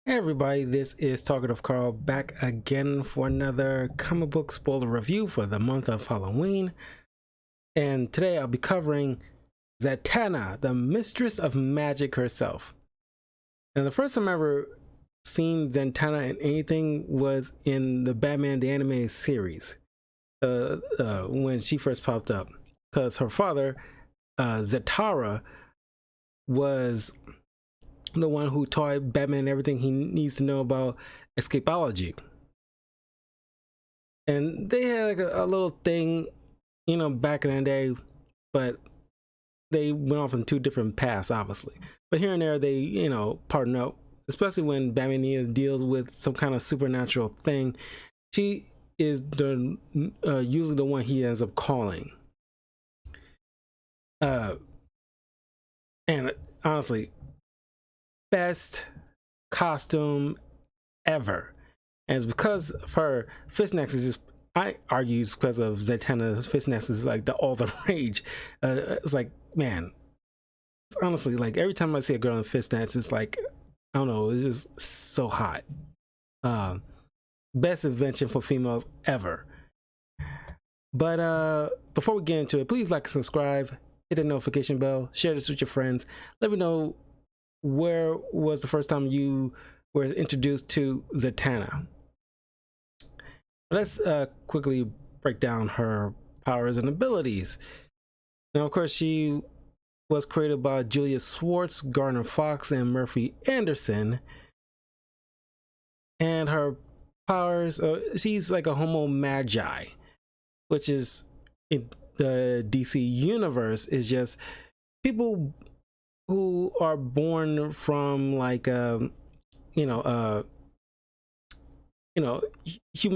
Hey everybody, this is Talkative Carl back again for another comic book spoiler review for the month of Halloween. And today I'll be covering Zatanna, the mistress of magic herself. And the first time I ever seen Zatanna in anything was in the Batman the Animated Series, when she first popped up. Because her father, Zatanna, was the one who taught Batman everything he needs to know about escapology. And they had like a little thing, back in the day, but they went off in two different paths, obviously. But here and there, they, partner up, especially when Batman deals with some kind of supernatural thing. She is the usually the one he ends up calling. And honestly, best costume ever. And it's because of her fist nexus. I argue it's because of Zatanna's fist nexus is like all the rage. It's like, man, honestly, like every time I see a girl in fist nexus, it's like, I don't know, it's just so hot. Best invention for females ever. But before we get into it, please like and subscribe, hit the notification bell, share this with your friends. Let me know where was the first time you were introduced to Zatanna. Let's quickly break down her powers and abilities. Now, of course, she was created by Julius Schwartz, Garner Fox, and Murphy Anderson. And her powers, she's like a homo magi, which is in the DC universe is just people who are born from like humans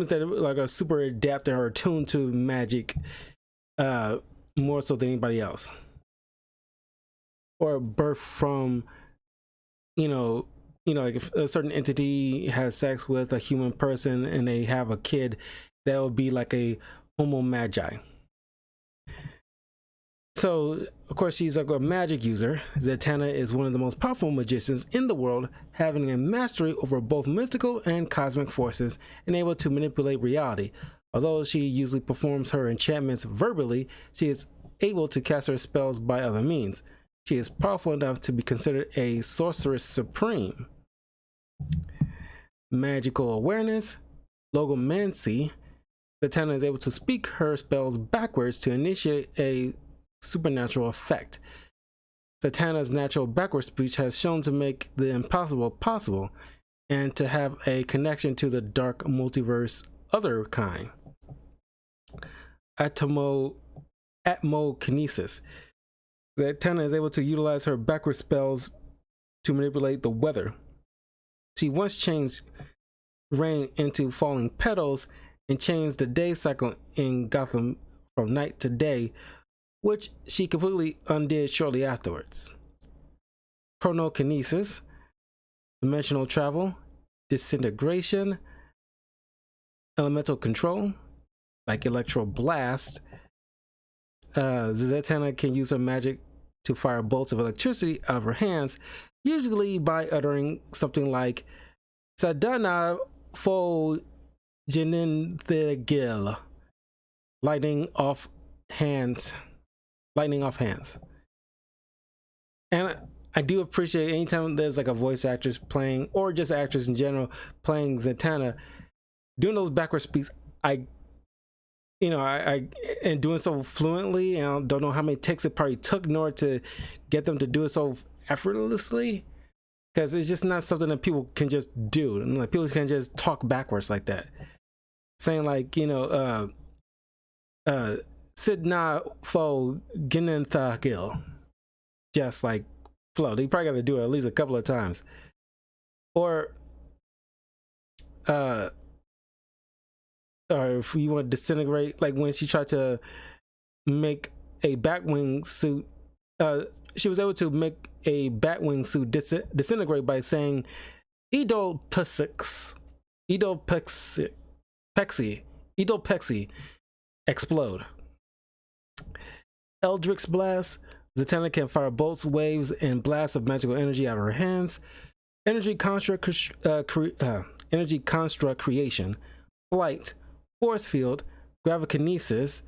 that like are super adept or attuned to magic more so than anybody else, or birth from like if a certain entity has sex with a human person and they have a kid, that would be like a homo magi. So, of course, she's like a magic user. Zatanna is one of the most powerful magicians in the world, having a mastery over both mystical and cosmic forces and able to manipulate reality. Although she usually performs her enchantments verbally, she is able to cast her spells by other means. She is powerful enough to be considered a sorceress supreme. Magical awareness, logomancy. Zatanna is able to speak her spells backwards to initiate a supernatural effect. Zatanna's natural backward speech has shown to make the impossible possible and to have a connection to the dark multiverse other kind. Atmokinesis. Zatanna is able to utilize her backward spells to manipulate the weather. She once changed rain into falling petals and changed the day cycle in Gotham from night to day, which she completely undid shortly afterwards. Chronokinesis, dimensional travel, disintegration, elemental control, like electro blast. Zatanna can use her magic to fire bolts of electricity out of her hands, usually by uttering something like Zatanna fo Jinin the Gil, lightning off hands. And I do appreciate anytime there's like a voice actress playing, or just actors in general playing Zatanna, doing those backward speaks. I and doing so fluently, and I don't know how many takes it probably took in order to get them to do it so effortlessly, because it's just not something that people can just do. And like people can just talk backwards like that, saying like Sidna fo Ginenthagil, just like flow. They probably got to do it at least a couple of times. Or if you want to disintegrate, like when she tried to make a Batwing suit, she was able to make a Batwing suit disintegrate by saying Edo Pexi, explode. Eldritch Blast. Zatanna can fire bolts, waves, and blasts of magical energy out of her hands. energy construct, energy construct creation, flight, force field, gravikinesis,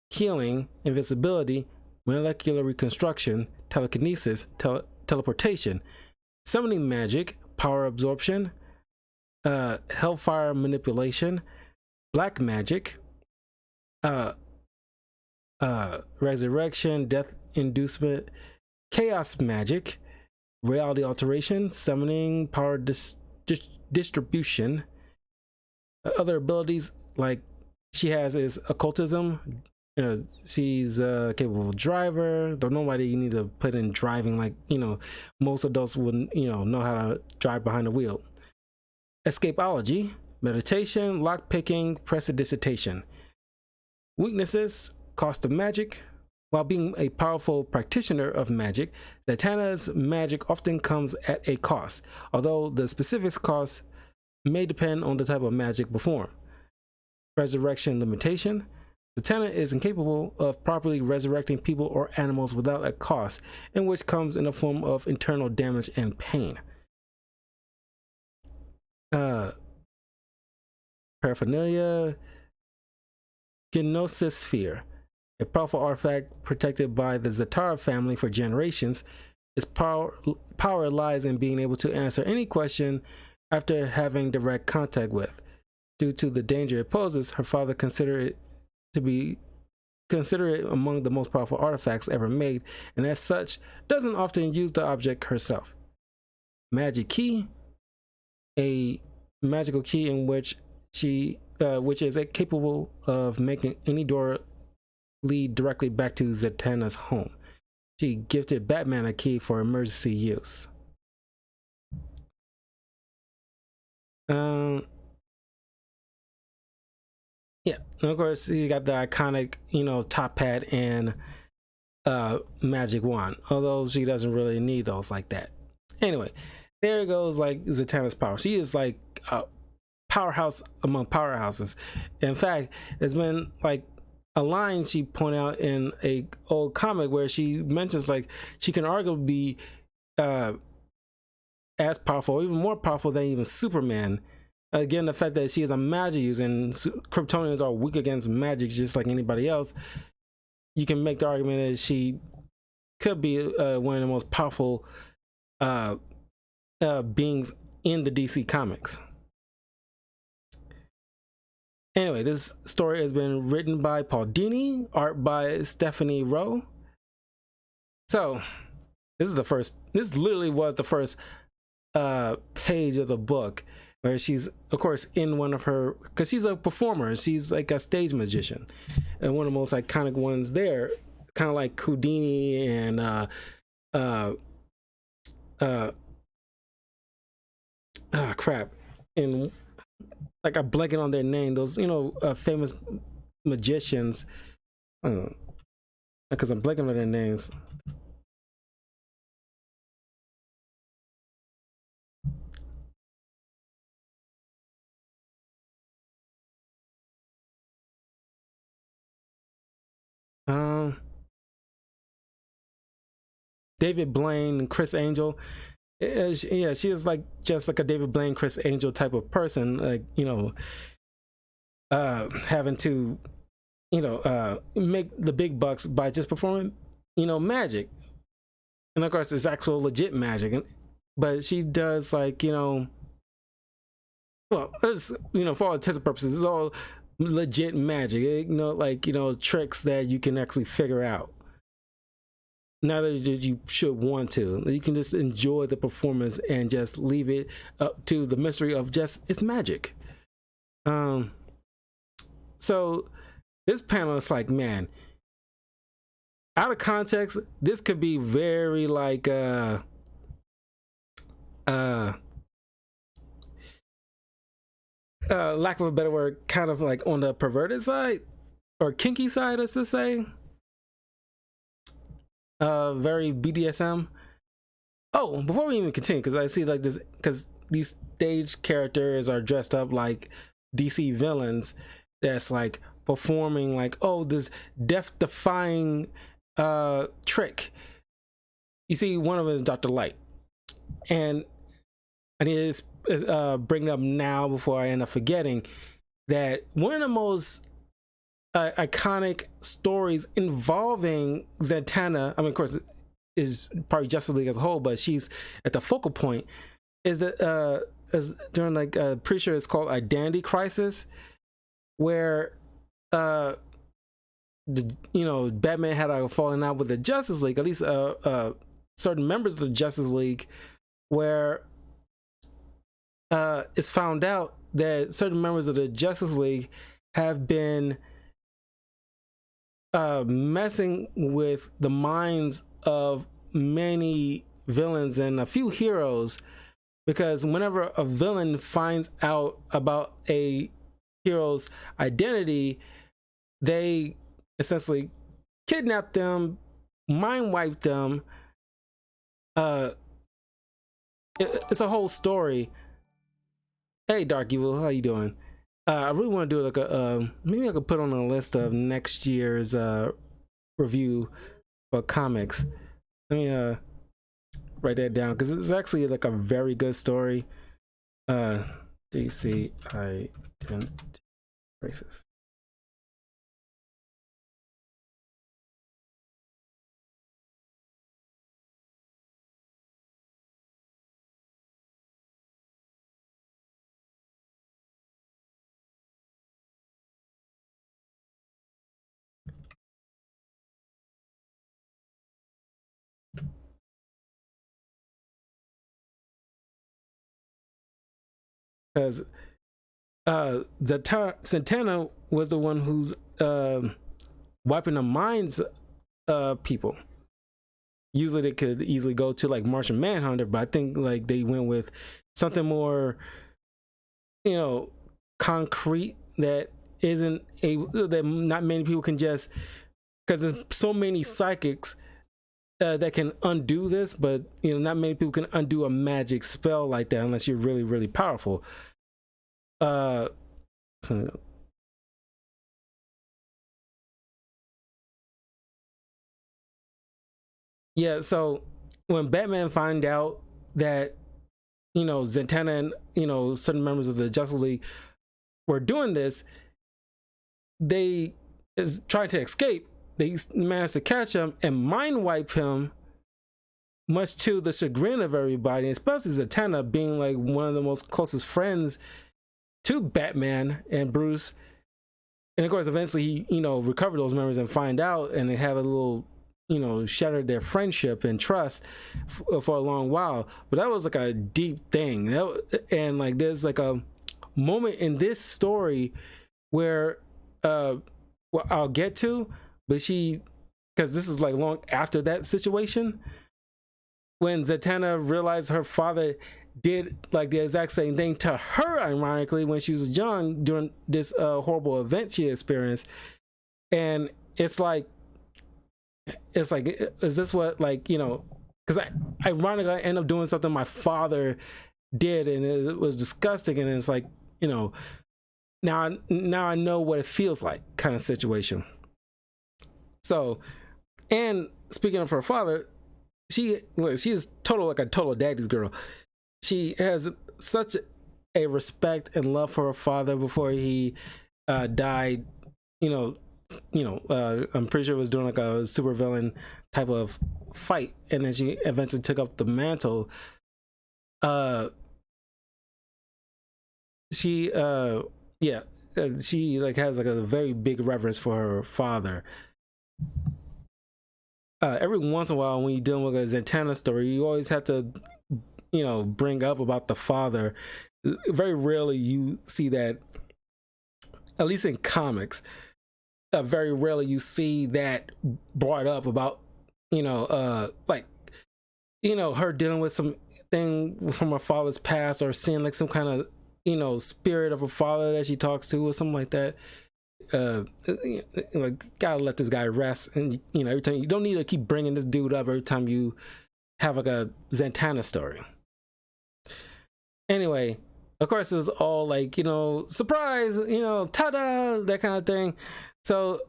healing, invisibility, molecular reconstruction, telekinesis, teleportation, summoning magic, power absorption, hellfire manipulation, black magic, resurrection, death inducement, chaos magic, reality alteration, summoning, power distribution. Other abilities like she has is occultism. She's a capable driver, though nobody you need to put in driving like most adults wouldn't know how to drive behind the wheel. Escapology, meditation, lockpicking, prestidigitation. Weaknesses: cost of magic. While being a powerful practitioner of magic, Zatanna's magic often comes at a cost, although the specific cost may depend on the type of magic performed. Resurrection limitation. Zatanna is incapable of properly resurrecting people or animals without a cost, in which comes in the form of internal damage and pain. Paraphernalia. Gnosis Sphere. A powerful artifact protected by the Zatanna family for generations. Its power lies in being able to answer any question after having direct contact with. Due to the danger it poses, her father considered it among the most powerful artifacts ever made, and as such, doesn't often use the object herself. Magic Key. A magical key in which which is capable of making any door lead directly back to Zatanna's home. She gifted Batman a key for emergency use. Yeah, and of course you got the iconic, top hat and magic wand. Although she doesn't really need those like that. Anyway, there goes like Zatanna's power. She is like a powerhouse among powerhouses. In fact, it's been like a line she pointed out in a old comic where she mentions like she can arguably be as powerful, or even more powerful than even Superman. Again, the fact that she is a magic user and Kryptonians are weak against magic just like anybody else, you can make the argument that she could be one of the most powerful beings in the DC comics. Anyway, this story has been written by Paul Dini, art by Stephanie Rowe. So this literally was the first page of the book, where she's of course in one of her, because she's a performer, she's like a stage magician, and one of the most iconic ones there, kind of like Houdini and and like I'm blanking on their name, those famous magicians, because I'm blanking on their names. David Blaine and Chris Angel. Yeah, she is like just like a David Blaine, Chris Angel type of person, like having to make the big bucks by just performing magic, and of course it's actual legit magic, but she does like well, it's, for all intents and purposes it's all legit magic, tricks that you can actually figure out. Not that you should want to. You can just enjoy the performance and just leave it up to the mystery of just it's magic. So this panel is like, man, out of context, this could be very like lack of a better word, kind of like on the perverted side or kinky side, as to say. Very BDSM. Oh, before we even continue, because I see like this, because these stage characters are dressed up like DC villains that's like performing like, oh, this death-defying trick. You see one of them is Dr. Light, and I need to bring it up now before I end up forgetting that one of the most iconic stories involving Zatanna, I mean, of course, is probably Justice League as a whole, but she's at the focal point, is that is during like pretty sure it's called Identity Crisis, where Batman had a falling out with the Justice League, at least certain members of the Justice League, where it's found out that certain members of the Justice League have been messing with the minds of many villains and a few heroes, because whenever a villain finds out about a hero's identity, they essentially kidnap them, mind wipe them. It's a whole story. Hey, Dark Evil, how you doing? I really want to do like a maybe I could put on a list of next year's review for comics. Let me write that down because it's actually like a very good story. DC Identity Crisis. Because Zatanna was the one who's wiping the minds of people. Usually they could easily go to like Martian Manhunter, but I think like they went with something more, concrete, that isn't able, that not many people can just, because there's so many psychics that can undo this, but not many people can undo a magic spell like that unless you're really, really powerful. Yeah, so when Batman find out that Zatanna and certain members of the Justice League were doing this, they is trying to escape. They managed to catch him and mind wipe him, much to the chagrin of everybody, especially Zatanna being like one of the most closest friends to Batman and Bruce. And of course, eventually he recovered those memories and find out, and they had a little shattered their friendship and trust for a long while. But that was like a deep thing, and like there's like a moment in this story where well, I'll get to, but because this is like long after that situation, when Zatanna realized her father did like the exact same thing to her, ironically, when she was young during this horrible event she experienced. And it's like, is this what, because ironically I end up doing something my father did and it was disgusting, and it's like, now I know what it feels like, kind of situation. So, and speaking of her father, she is like a total daddy's girl. She has such a respect and love for her father before he died. I'm pretty sure it was doing like a supervillain type of fight, and then she eventually took up the mantle. She like has like a very big reverence for her father. Every once in a while when you're dealing with a Zatanna story, you always have to bring up about the father. Very rarely you see that, at least in comics. Very rarely you see that brought up about her dealing with some thing from her father's past, or seeing like some kind of spirit of her father that she talks to or something like that. Like, gotta let this guy rest. And every time, you don't need to keep bringing this dude up every time you have like a Zatanna story. Anyway, of course it was all like surprise, ta-da, that kind of thing. So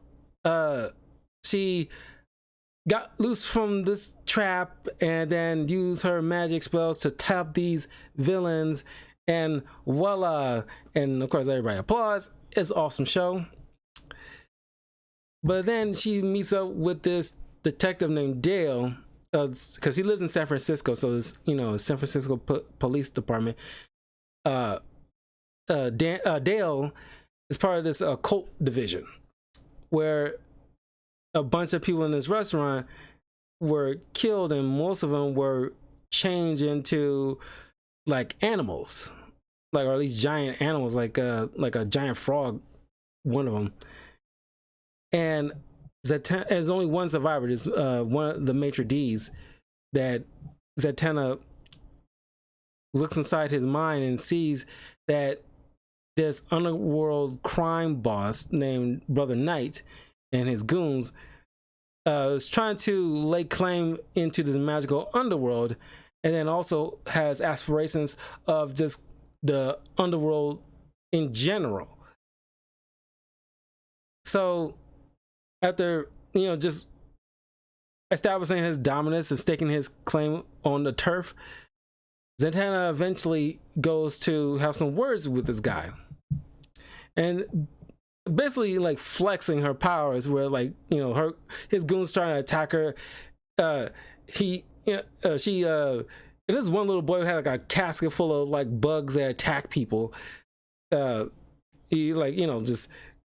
she got loose from this trap and then use her magic spells to tap these villains, and voila. And of course everybody applauds. It's an awesome show. But then she meets up with this detective named Dale, because he lives in San Francisco, so this, San Francisco police department. Dale is part of this cult division where a bunch of people in this restaurant were killed, and most of them were changed into like animals, like, or at least giant animals, like a giant frog, one of them. And there's only one survivor. There's one of the maitre d's that Zatanna looks inside his mind and sees that this underworld crime boss named Brother Knight and his goons is trying to lay claim into this magical underworld, and then also has aspirations of just the underworld in general. So after, just establishing his dominance and staking his claim on the turf, Zatanna eventually goes to have some words with this guy, and basically like flexing her powers, where like, his goons trying to attack her. There's one little boy who had like a casket full of like bugs that attack people. He just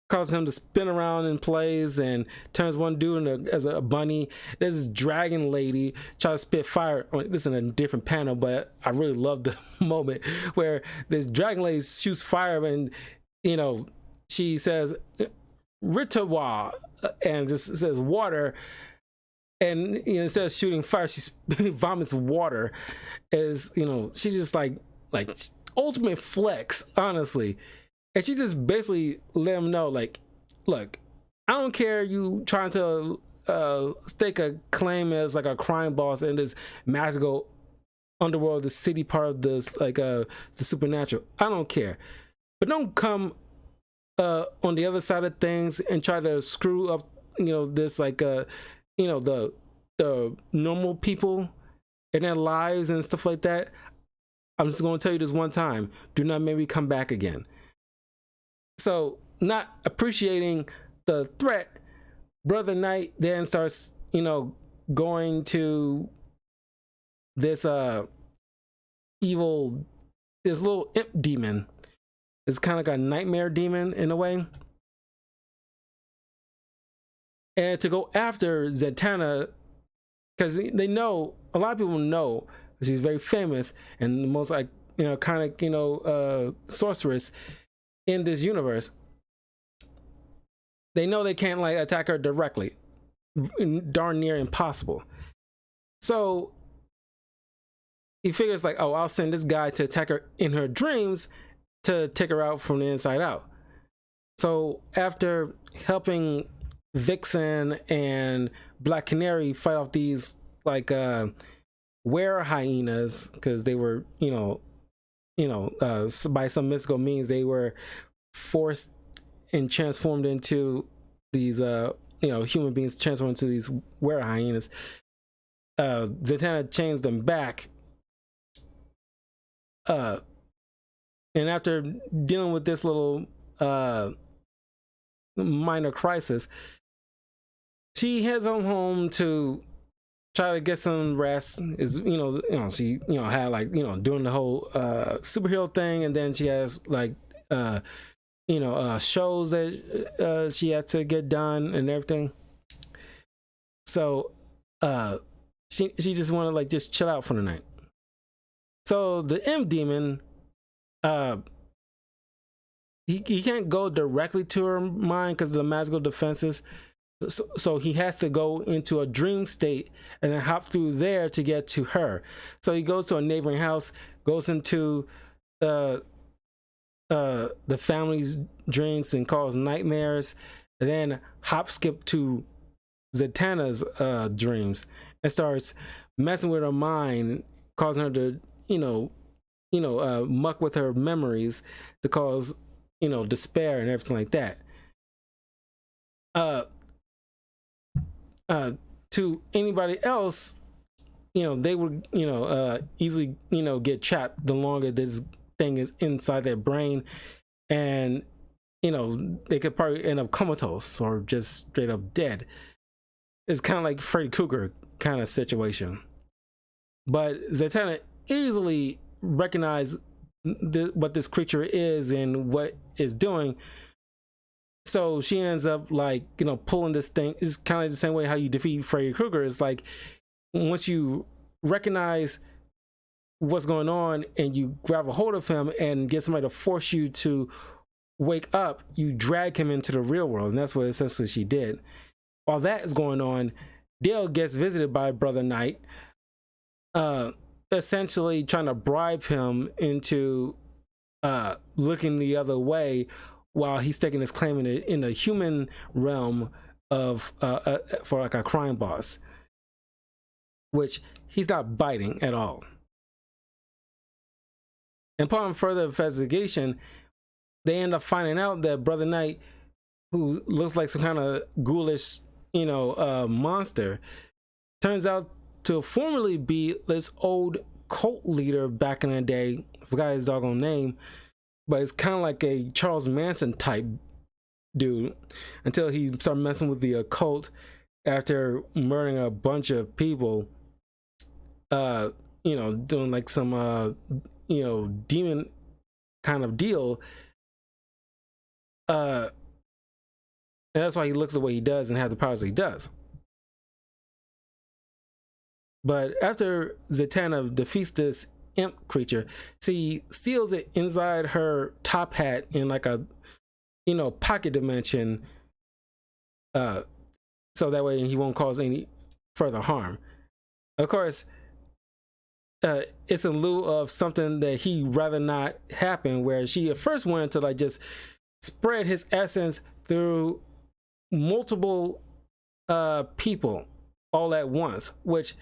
causes him to spin around in plays and turns one dude as a bunny. There's this dragon lady try to spit fire. This is in a different panel, but I really love the moment where this dragon lady shoots fire, and she says Ritawa, and just says water, and instead of shooting fire, she vomits water. She just like ultimate flex, honestly. And she just basically let him know, like, look, I don't care you trying to stake a claim as like a crime boss in this magical underworld, the city part of this, like the supernatural. I don't care, but don't come on the other side of things and try to screw up, this like the normal people and their lives and stuff like that. I'm just going to tell you this one time: do not make me come back again. So, not appreciating the threat, Brother Knight then starts, going to this evil, this little imp demon. It's kind of like a nightmare demon in a way. And to go after Zatanna, because they know, a lot of people know she's very famous and the most like, sorceress in this universe. They know they can't like attack her directly, darn near impossible. So he figures like, oh, I'll send this guy to attack her in her dreams to take her out from the inside out. So after helping Vixen and Black Canary fight off these like were hyenas, because they were by some mystical means they were forced and transformed into these human beings, transformed into these were hyenas. Zatanna chains them back, and after dealing with this little minor crisis, she heads on home to try to get some rest. She had like doing the whole superhero thing, and then she has like shows that she had to get done and everything. So she just wanted to like just chill out for the night. So the imp demon, he can't go directly to her mind because of the magical defenses. So he has to go into a dream state and then hop through there to get to her. So he goes to a neighboring house, goes into the family's dreams and causes nightmares, and then hop skip to Zatanna's dreams and starts messing with her mind, causing her to muck with her memories to cause despair and everything like that. to anybody else, they would, easily, get trapped the longer this thing is inside their brain. And, they could probably end up comatose or just straight up dead. It's kind of like Freddy Krueger kind of situation. But Zatanna easily recognized what this creature is and what it's doing. So she ends up like, pulling this thing. It's kind of the same way how you defeat Freddy Krueger. It's like once you recognize what's going on and you grab a hold of him and get somebody to force you to wake up, you drag him into the real world. And that's what essentially she did. While that is going on, Dale gets visited by Brother Knight, essentially trying to bribe him into looking the other way while he's taking his claim in the human realm of for like a crime boss, which he's not biting at all. And upon further investigation, they end up finding out that Brother Knight, who looks like some kind of ghoulish, monster, turns out to formerly be this old cult leader back in the day. I forgot his doggone name, but it's kind of like a Charles Manson type dude until he started messing with the occult after murdering a bunch of people, doing like some, demon kind of deal. And that's why he looks the way he does and has the powers that he does. But after Zatanna defeats this imp creature, she steals it inside her top hat in like a, pocket dimension, so that way he won't cause any further harm. Of course, it's in lieu of something that he rather not happen, where she at first wanted to like just spread his essence through multiple people all at once, which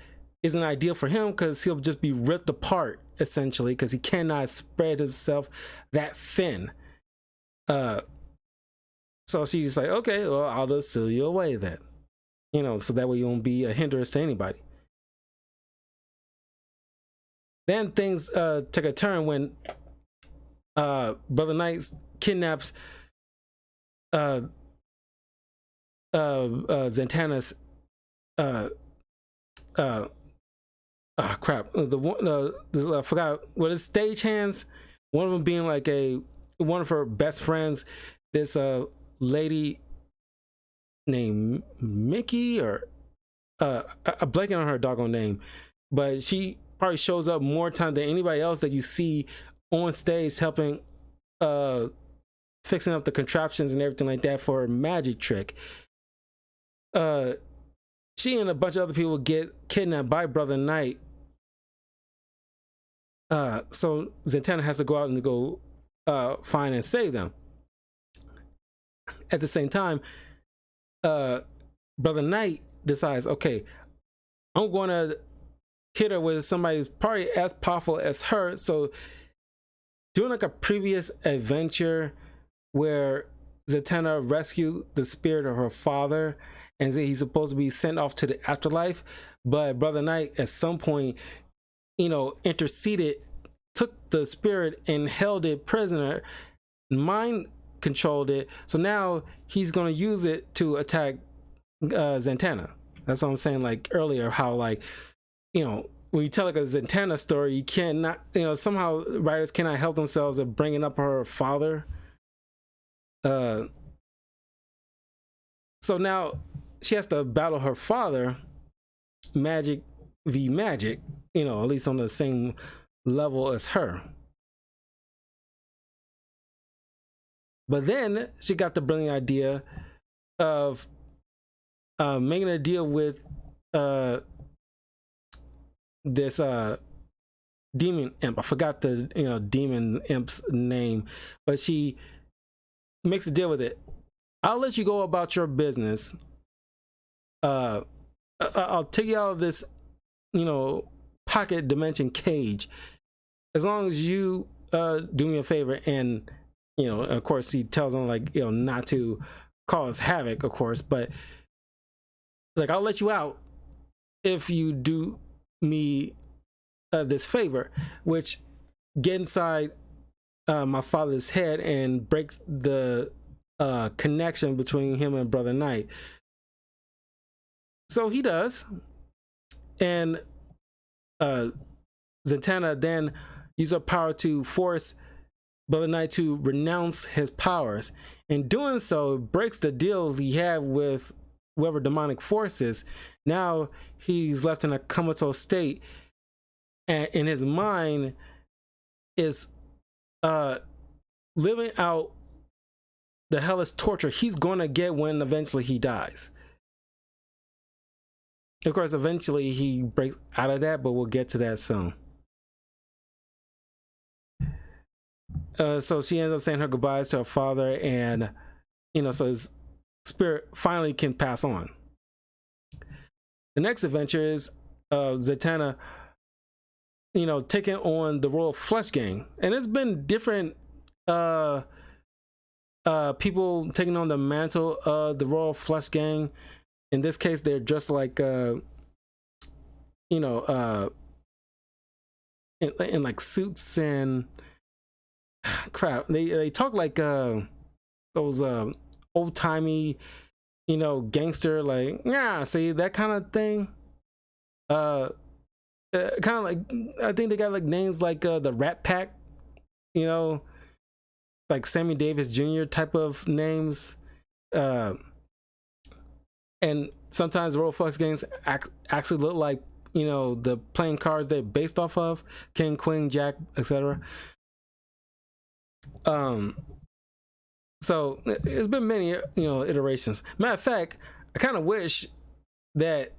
isn't ideal for him because he'll just be ripped apart essentially, because he cannot spread himself that thin. So she's like, okay, well, I'll just seal you away then, so that way you won't be a hindrance to anybody. Then things took a turn when Brother Knight kidnaps Zatanna's crap. The one I forgot what his stagehands. One of them being like one of her best friends. This lady named Mickey, or I'm blanking on her doggone name, but she probably shows up more time than anybody else that you see on stage helping fixing up the contraptions and everything like that for a magic trick. She and a bunch of other people get kidnapped by Brother Knight. So Zatanna has to go out and go find and save them. At the same time, Brother Knight decides, okay, I'm going to hit her with somebody who's probably as powerful as her. So doing like a previous adventure where Zatanna rescued the spirit of her father and he's supposed to be sent off to the afterlife, but Brother Knight at some point, interceded, took the spirit and held it prisoner, mind controlled it. So now he's going to use it to attack Zatanna. That's what I'm saying, like earlier, how like, when you tell like a Zatanna story, you cannot, somehow writers cannot help themselves of bringing up her father. So now she has to battle her father, magic v magic, at least on the same level as her. But then she got the brilliant idea of making a deal with this demon imp. I forgot the demon imp's name, but she makes a deal with it. I'll let you go about your business. I'll take you out of this, pocket dimension cage, as long as you do me a favor. And of course he tells them like, not to cause havoc, of course, but like, I'll let you out if you do me this favor, which get inside my father's head and break the connection between him and Brother Knight. So he does, and Zatanna then uses her power to force Brother Knight to renounce his powers. In doing so, breaks the deal he had with whoever demonic force is. Now he's left in a comatose state, and in his mind is living out the hellish torture he's gonna get when eventually he dies. Of course, eventually he breaks out of that, but we'll get to that soon. So she ends up saying her goodbyes to her father, and so his spirit finally can pass on. The next adventure is Zatanna, taking on the Royal Flush Gang, and it's been different people taking on the mantle of the Royal Flush Gang. In this case, they're just like in like suits and crap. They talk like those old timey, gangster, like, yeah, see, that kind of thing. Kind of like, I think they got like names like the Rat Pack, like Sammy Davis Jr. type of names. And sometimes the Royal Flush Gangs actually look like, the playing cards they're based off of: King, Queen, Jack, etc. So it's been many, iterations. Matter of fact, I kind of wish that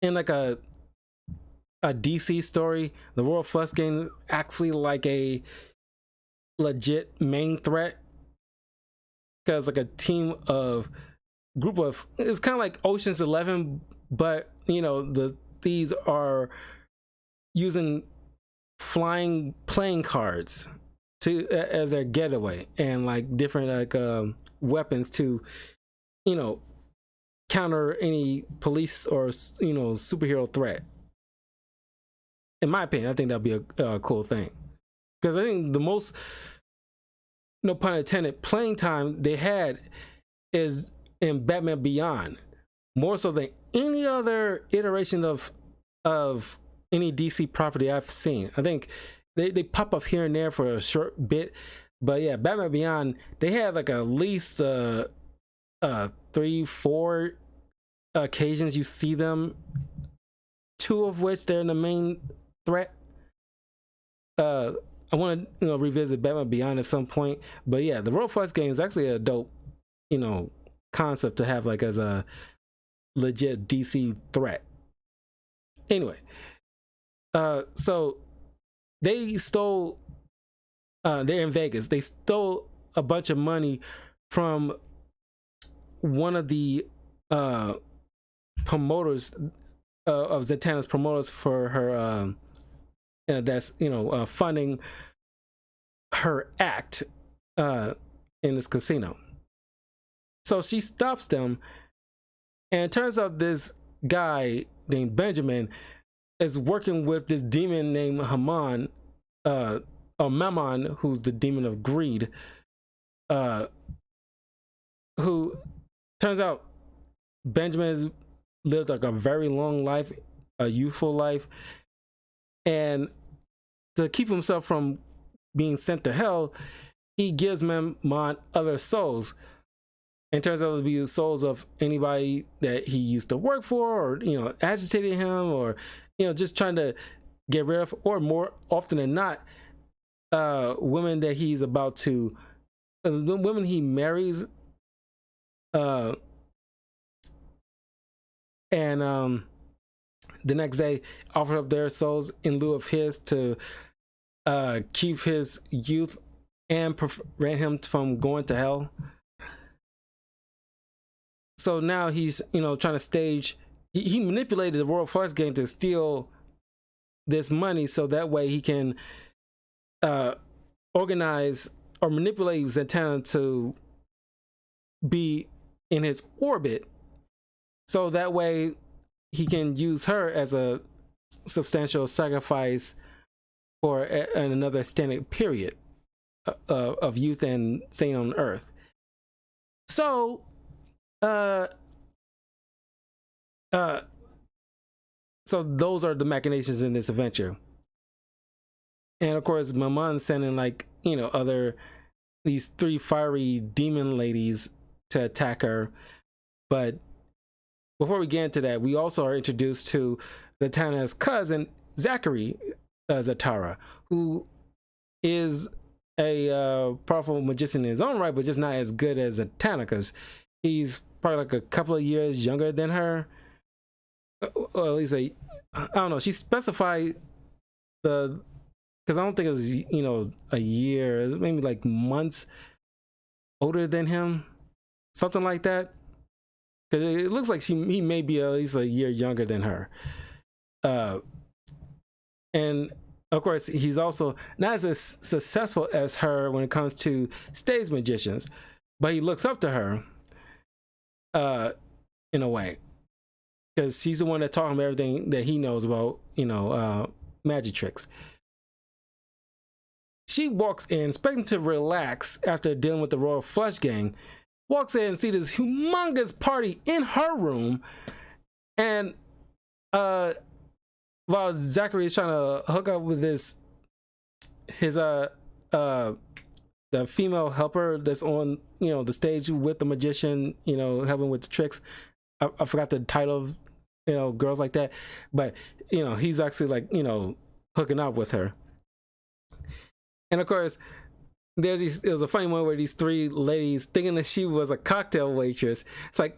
in like a DC story, the Royal Flush Gang actually like a legit main threat, because like a group of, it's kind of like Ocean's 11, but the thieves are using flying playing cards as their getaway, and like different like weapons to counter any police or superhero threat. In my opinion, I think that'd be a cool thing, because I think the most, no pun intended, playing time they had is in Batman Beyond, more so than any other iteration of any DC property I've seen. I think they pop up here and there for a short bit, but yeah, Batman Beyond, they had like at least 3-4 occasions you see them, 2 of which they're in the main threat. I want to revisit Batman Beyond at some point, but yeah, the Royal Flush Gang is actually a dope concept to have like as a legit DC threat. Anyway, so they stole, they're in Vegas, they stole a bunch of money from one of the promoters of Zatanna's promoters for her that's funding her act in this casino. So she stops them, and it turns out this guy named Benjamin is working with this demon named Haman, or Mammon, who's the demon of greed, who turns out Benjamin has lived like a very long life, a youthful life, and to keep himself from being sent to hell, he gives Mammon other souls. And turns out to be the souls of anybody that he used to work for, or agitated him, or just trying to get rid of, or more often than not, women that he's about to, the women he marries, and the next day offer up their souls in lieu of his to keep his youth and prevent him from going to hell. So now he's, trying to stage, he manipulated the Royal Flush Gang to steal this money, so that way he can organize or manipulate Zatanna to be in his orbit, so that way he can use her as a substantial sacrifice for another extended period of youth and staying on Earth. So, uh, uh, so those are the machinations in this adventure. And of course, Mamon's sending like, you know, these 3 fiery demon ladies to attack her. But before we get into that, we also are introduced to Zatanna's cousin, Zachary Zatanna, who is a powerful magician in his own right, but just not as good as Zatanna, because he's probably like a couple of years younger than her. Or at least I don't know. She specified because I don't think it was, you know, a year, maybe like months older than him, something like that. Because it looks like he may be at least a year younger than her. And of course, he's also not as successful as her when it comes to stage magicians, but he looks up to her in a way, because she's the one that taught him everything that he knows about, you know, magic tricks. She walks in expecting to relax after dealing with the Royal Flush Gang, walks in and see this humongous party in her room, and while Zachary is trying to hook up with his the female helper that's on, you know, the stage with the magician, you know, helping with the tricks. I forgot the title of, you know, girls like that, but you know, he's actually like, you know, hooking up with her. And of course, it was a funny one where these 3 ladies, thinking that she was a cocktail waitress, it's like,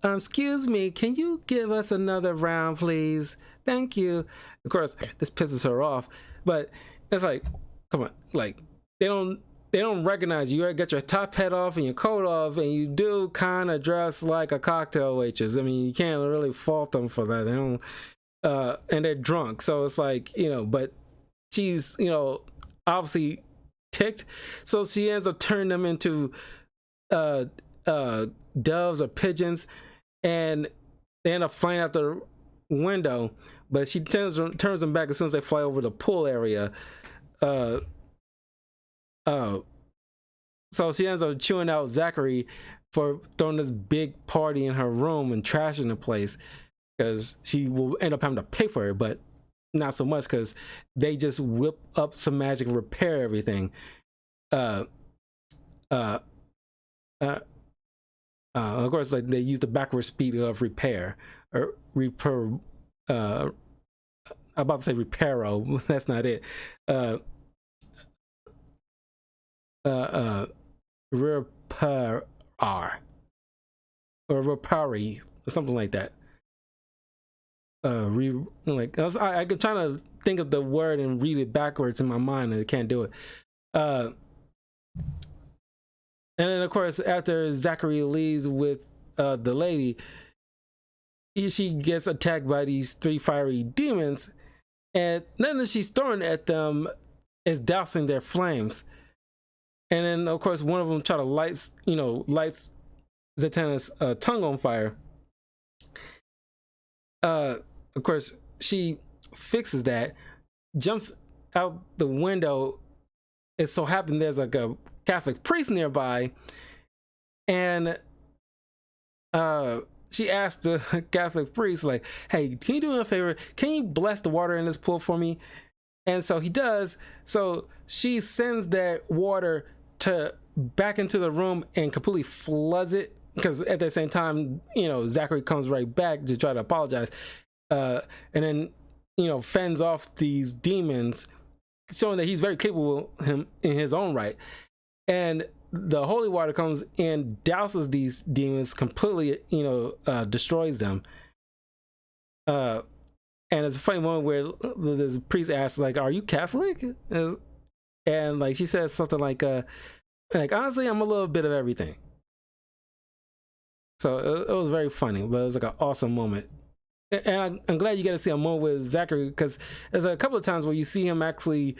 excuse me, can you give us another round, please? Thank you. Of course, this pisses her off, but it's like, come on, like they don't recognize you. You got your top hat off and your coat off, and you do kind of dress like a cocktail waitress. I mean, you can't really fault them for that. They don't, and they're drunk, so it's like, you know. But she's, you know, obviously ticked, so she ends up turning them into doves or pigeons, and they end up flying out the window. But she turns them back as soon as they fly over the pool area. So she ends up chewing out Zachary for throwing this big party in her room and trashing the place, because she will end up having to pay for it, but not so much because they just whip up some magic and repair everything. Of course, like they use the backward speed of repair or repair. I'm about to say reparo. That's not it. Repair or repari, something like that. Like I could try to think of the word and read it backwards in my mind, and I can't do it. And then of course, after Zachary leaves with the lady, she gets attacked by these 3 fiery demons, and nothing that she's throwing at them is dousing their flames. And then of course, one of them try to lights Zatanna's tongue on fire. Of course, she fixes that, jumps out the window. It so happened there's like a Catholic priest nearby, and she asked the Catholic priest, like, hey, can you do me a favor? Can you bless the water in this pool for me? And so he does. So she sends that water back into the room and completely floods it, because at the same time, you know, Zachary comes right back to try to apologize, and then, you know, fends off these demons, showing that he's very capable in his own right. And the holy water comes and douses these demons completely, you know, destroys them. And it's a funny moment where this priest asks, like, are you Catholic? And like she says something like honestly, I'm a little bit of everything. So it was very funny, but it was like an awesome moment. And I'm glad you get to see a moment with Zachary, because there's a couple of times where you see him actually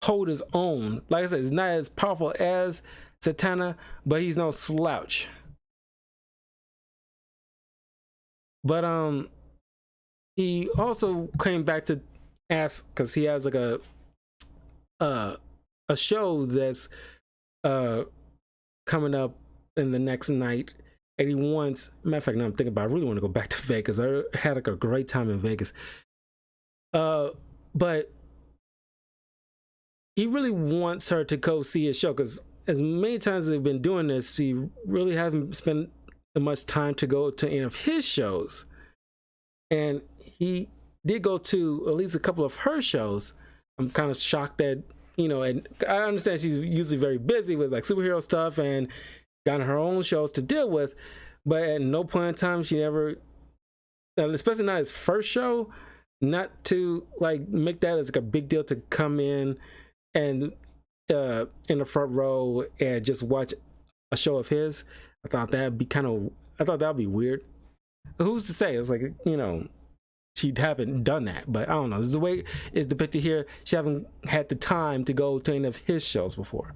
hold his own. Like I said, he's not as powerful as Zatanna, but he's no slouch. But he also came back to ask, because he has like uh, a show that's uh, coming up in the next night. And he wants, matter of fact, now I'm thinking about, I really want to go back to Vegas. I had like a great time in Vegas. But he really wants her to go see his show, because as many times as they've been doing this, he really hasn't spent much time to go to any of his shows. And he did go to at least a couple of her shows. I'm kind of shocked that, you know, and I understand she's usually very busy with like superhero stuff and got her own shows to deal with, but at no point in time she ever, especially not his first show, not to like make that as like a big deal to come in and in the front row and just watch a show of his. I thought that'd be weird. Who's to say? It's like, you know, she haven't done that, but I don't know. This is the way it's depicted here. She haven't had the time to go to any of his shows before.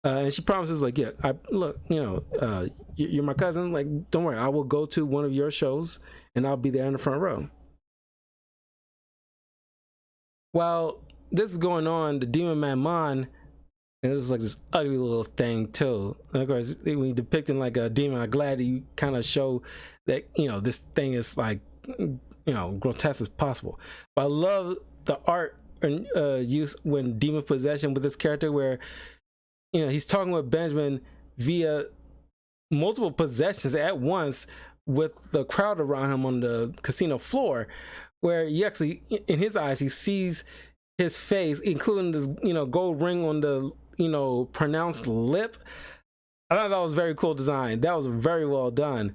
And she promises, like, yeah, look, you know, you're my cousin. Like, don't worry, I will go to one of your shows and I'll be there in the front row. While this is going on, the Demon Man Mon, and this is like this ugly little thing too. And of course, when you're depicting like a demon, I'm glad that you kind of show that, you know, this thing is like, you know, grotesque as possible. But I love the art and use when demon possession with this character, where, you know, he's talking with Benjamin via multiple possessions at once with the crowd around him on the casino floor, where he actually, in his eyes, he sees his face, including this, you know, gold ring on the, you know, pronounced lip. I thought that was very cool design. That was very well done.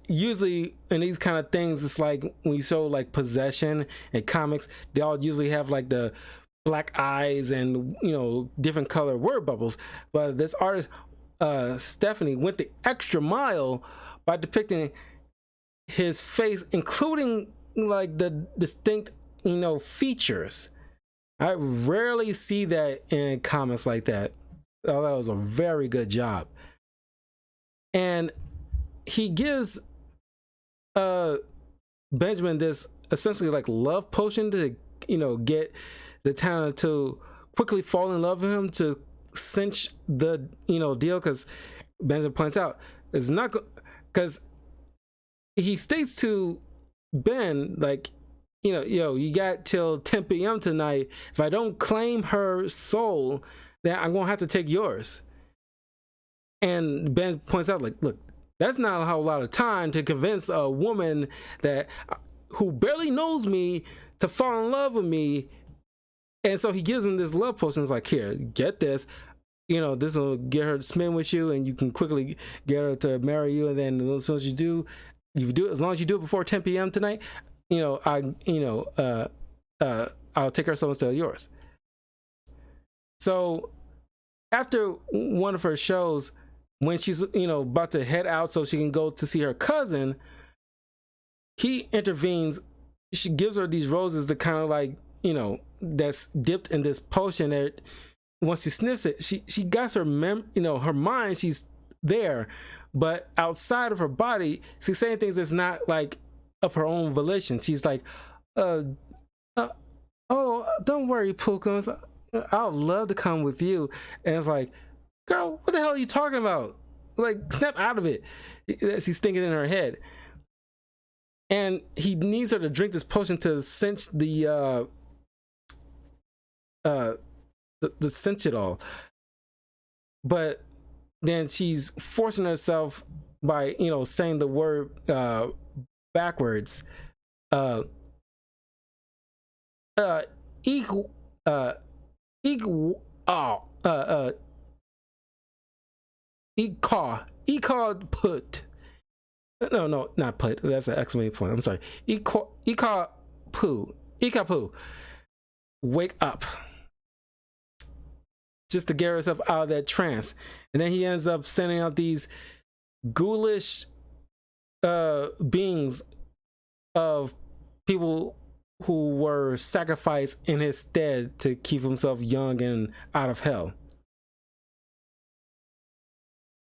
Usually in these kind of things, it's like when you show like possession in comics, they all usually have like the black eyes and, you know, different color word bubbles. But this artist, Stephanie, went the extra mile by depicting his face, including like the distinct, you know, features. I rarely see that in comics like that. Oh, that was a very good job. And he gives Benjamin this essentially like love potion to, you know, get Zatanna to quickly fall in love with him, to cinch the, you know, deal. Because Benjamin points out it's not because he states to Ben, like, you know, yo, you got till 10 p.m. tonight. If I don't claim her soul, then I'm gonna have to take yours. And Ben points out, like, look, that's not a whole lot of time to convince a woman that who barely knows me to fall in love with me. And so he gives him this love potion. It's like, here, get this. You know, this will get her to spin with you, and you can quickly get her to marry you. And then as soon as you do as long as you do it before 10 p.m. tonight, you know, I'll take her soul instead of yours. So after one of her shows, when she's, you know, about to head out so she can go to see her cousin, he intervenes. She gives her these roses to kind of like, you know, that's dipped in this potion that once she sniffs it, she got her her mind, she's there, but outside of her body, she's saying things that's not like of her own volition. She's like, oh, don't worry, Puka, I'd love to come with you. And it's like, girl, what the hell are you talking about? Like, snap out of it. She's thinking in her head. And he needs her to drink this potion to cinch the cinch it all. But then she's forcing herself by, you know, saying the word backwards. Equal put. No, not put. That's an exclamation point. I'm sorry. Ikapu. Wake up. Just to get herself out of that trance. And then he ends up sending out these ghoulish beings of people who were sacrificed in his stead to keep himself young and out of hell.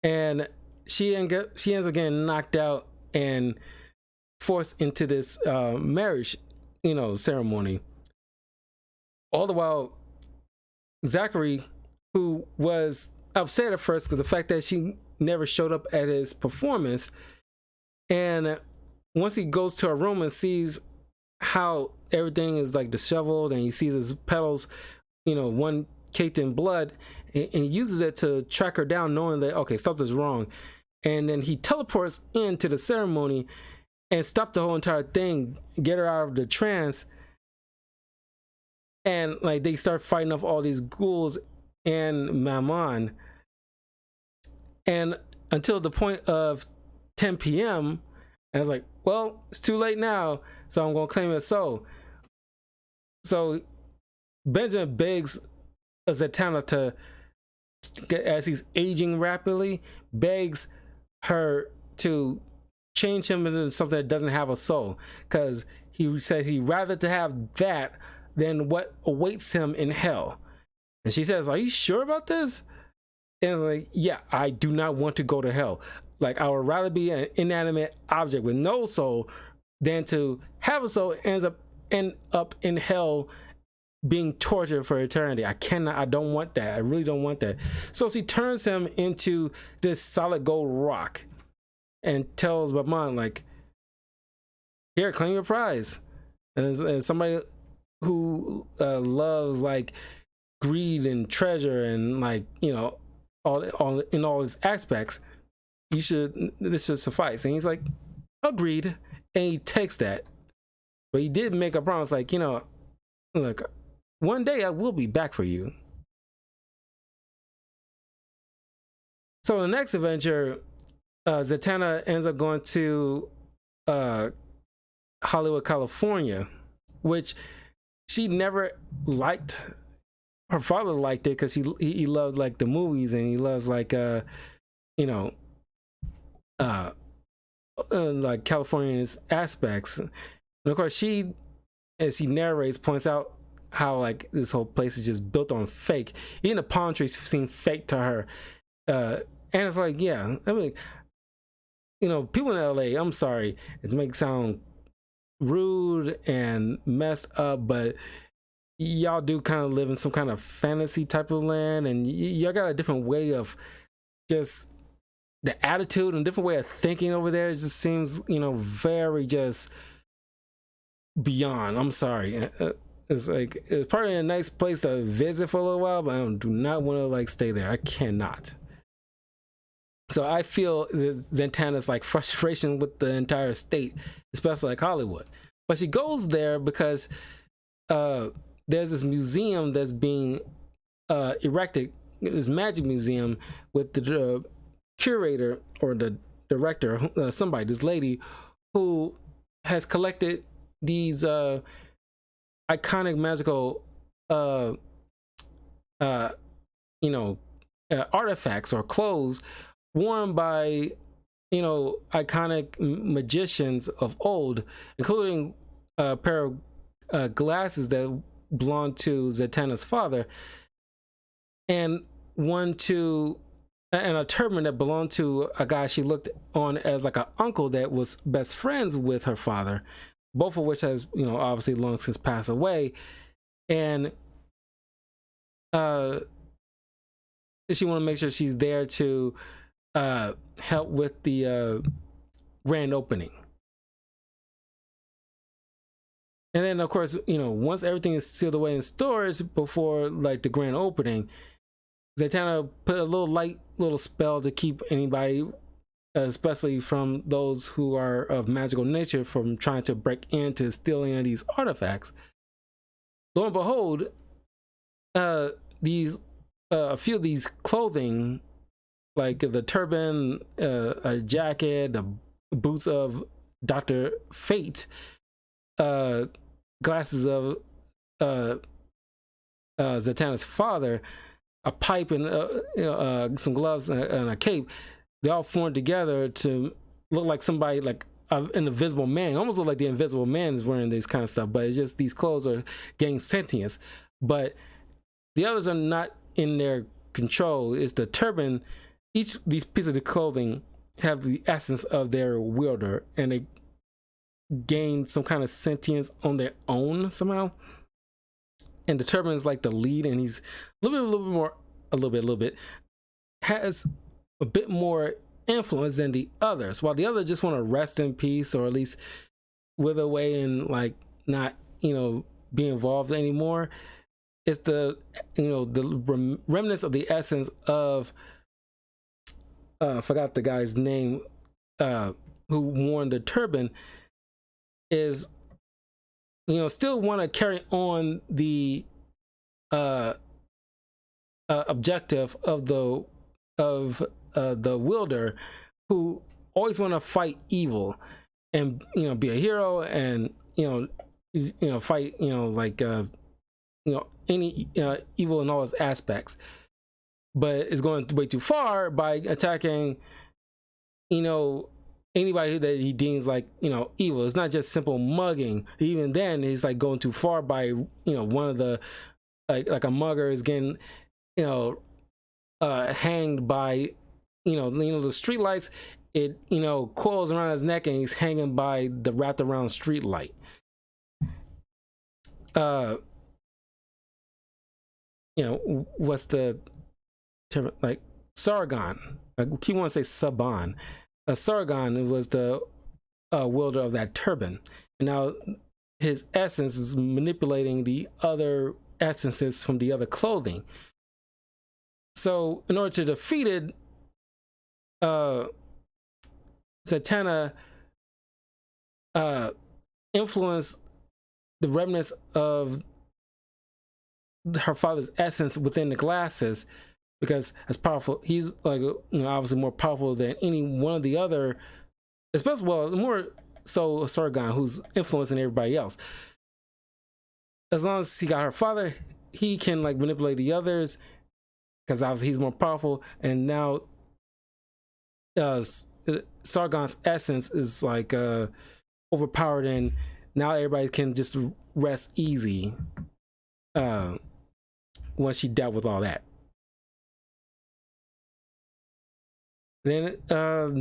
And she ends up getting knocked out and forced into this marriage, ceremony. All the while, Zachary, who was upset at first because the fact that she never showed up at his performance, and once he goes to her room and sees how everything is like disheveled, and he sees his petals, one caked in blood, and he uses it to track her down, knowing that, okay, something's wrong. And then he teleports into the ceremony and stop the whole entire thing, get her out of the trance. And like they start fighting off all these ghouls and Mammon. And until the point of 10 p.m., and I was like, well, it's too late now, so I'm gonna claim it so. So Benjamin begs Zatanna to, as he's aging rapidly, begs her to change him into something that doesn't have a soul, because he said he'd rather to have that than what awaits him in hell. And she says, are you sure about this? And it's like, yeah, I do not want to go to hell. Like, I would rather be an inanimate object with no soul than to have a soul and end up in hell being tortured for eternity. I don't want that. I really don't want that. So she turns him into this solid gold rock and tells Maman, like, here, claim your prize. And somebody who loves like greed and treasure and like, all in all its aspects, this should suffice. And he's like, agreed. And he takes that. But he did make a promise, like, look, one day I will be back for you. So the next adventure, Zatanna ends up going to Hollywood, California, which she never liked. Her father liked it because he loved like the movies, and he loves like like California's aspects. And of course, she, as he narrates, points out how like this whole place is just built on fake. Even the palm trees seem fake to her. And it's like, yeah, I mean, people in LA, I'm sorry, it makes sound rude and messed up, but y'all do kind of live in some kind of fantasy type of land, and y'all got a different way of just the attitude and different way of thinking over there. It just seems, very just beyond. I'm sorry. It's like, it's probably a nice place to visit for a little while, but I do not want to like stay there. I cannot. So I feel Zatanna's like frustration with the entire state, especially like Hollywood. But she goes there because there's this museum that's being erected, this magic museum, with the curator or the director, this lady who has collected these iconic magical artifacts or clothes worn by iconic magicians of old, including a pair of glasses that belonged to Zatanna's father, and a turban that belonged to a guy she looked on as like an uncle that was best friends with her father, both of which has obviously long since passed away. And she want to make sure she's there to help with the grand opening. And then of course, once everything is sealed away in storage before like the grand opening, Zatanna put a little spell to keep anybody, especially from those who are of magical nature, from trying to break into stealing of these artifacts. Lo and behold, a few of these clothing, like the turban, a jacket, the boots of Dr. Fate, glasses of Zatanna's father, a pipe, and some gloves and a cape, they all formed together to look like somebody, like an invisible man. Almost look like the Invisible Man is wearing this kind of stuff, but it's just these clothes are gaining sentience. But the others are not in their control. It's the turban. Each these pieces of clothing have the essence of their wielder, and gain some kind of sentience on their own somehow. And the turban is like the lead, and he's a little bit has a bit more influence than the others, while the other just want to rest in peace, or at least wither away and like not be involved anymore. It's the the remnants of the essence of I forgot the guy's name who worn the turban, is still want to carry on the objective of the wielder, who always want to fight evil and be a hero, and fight any evil in all its aspects, but it's going way too far by attacking anybody that he deems like evil. It's not just simple mugging. Even then, he's like going too far by one of the like a mugger is getting hanged by the street lights. It coils around his neck and he's hanging by the wrapped around street light. What's the term, like Sargon? I keep want to say Saban. Sargon was the wielder of that turban, and now his essence is manipulating the other essences from the other clothing. So in order to defeat it, Zatanna influenced the remnants of her father's essence within the glasses, because as powerful, he's like obviously more powerful than any one of the other, especially more so Sargon, who's influencing everybody else. As long as he got her father, he can like manipulate the others, because obviously he's more powerful. And now Sargon's essence is like overpowered, and now everybody can just rest easy once she dealt with all that. Then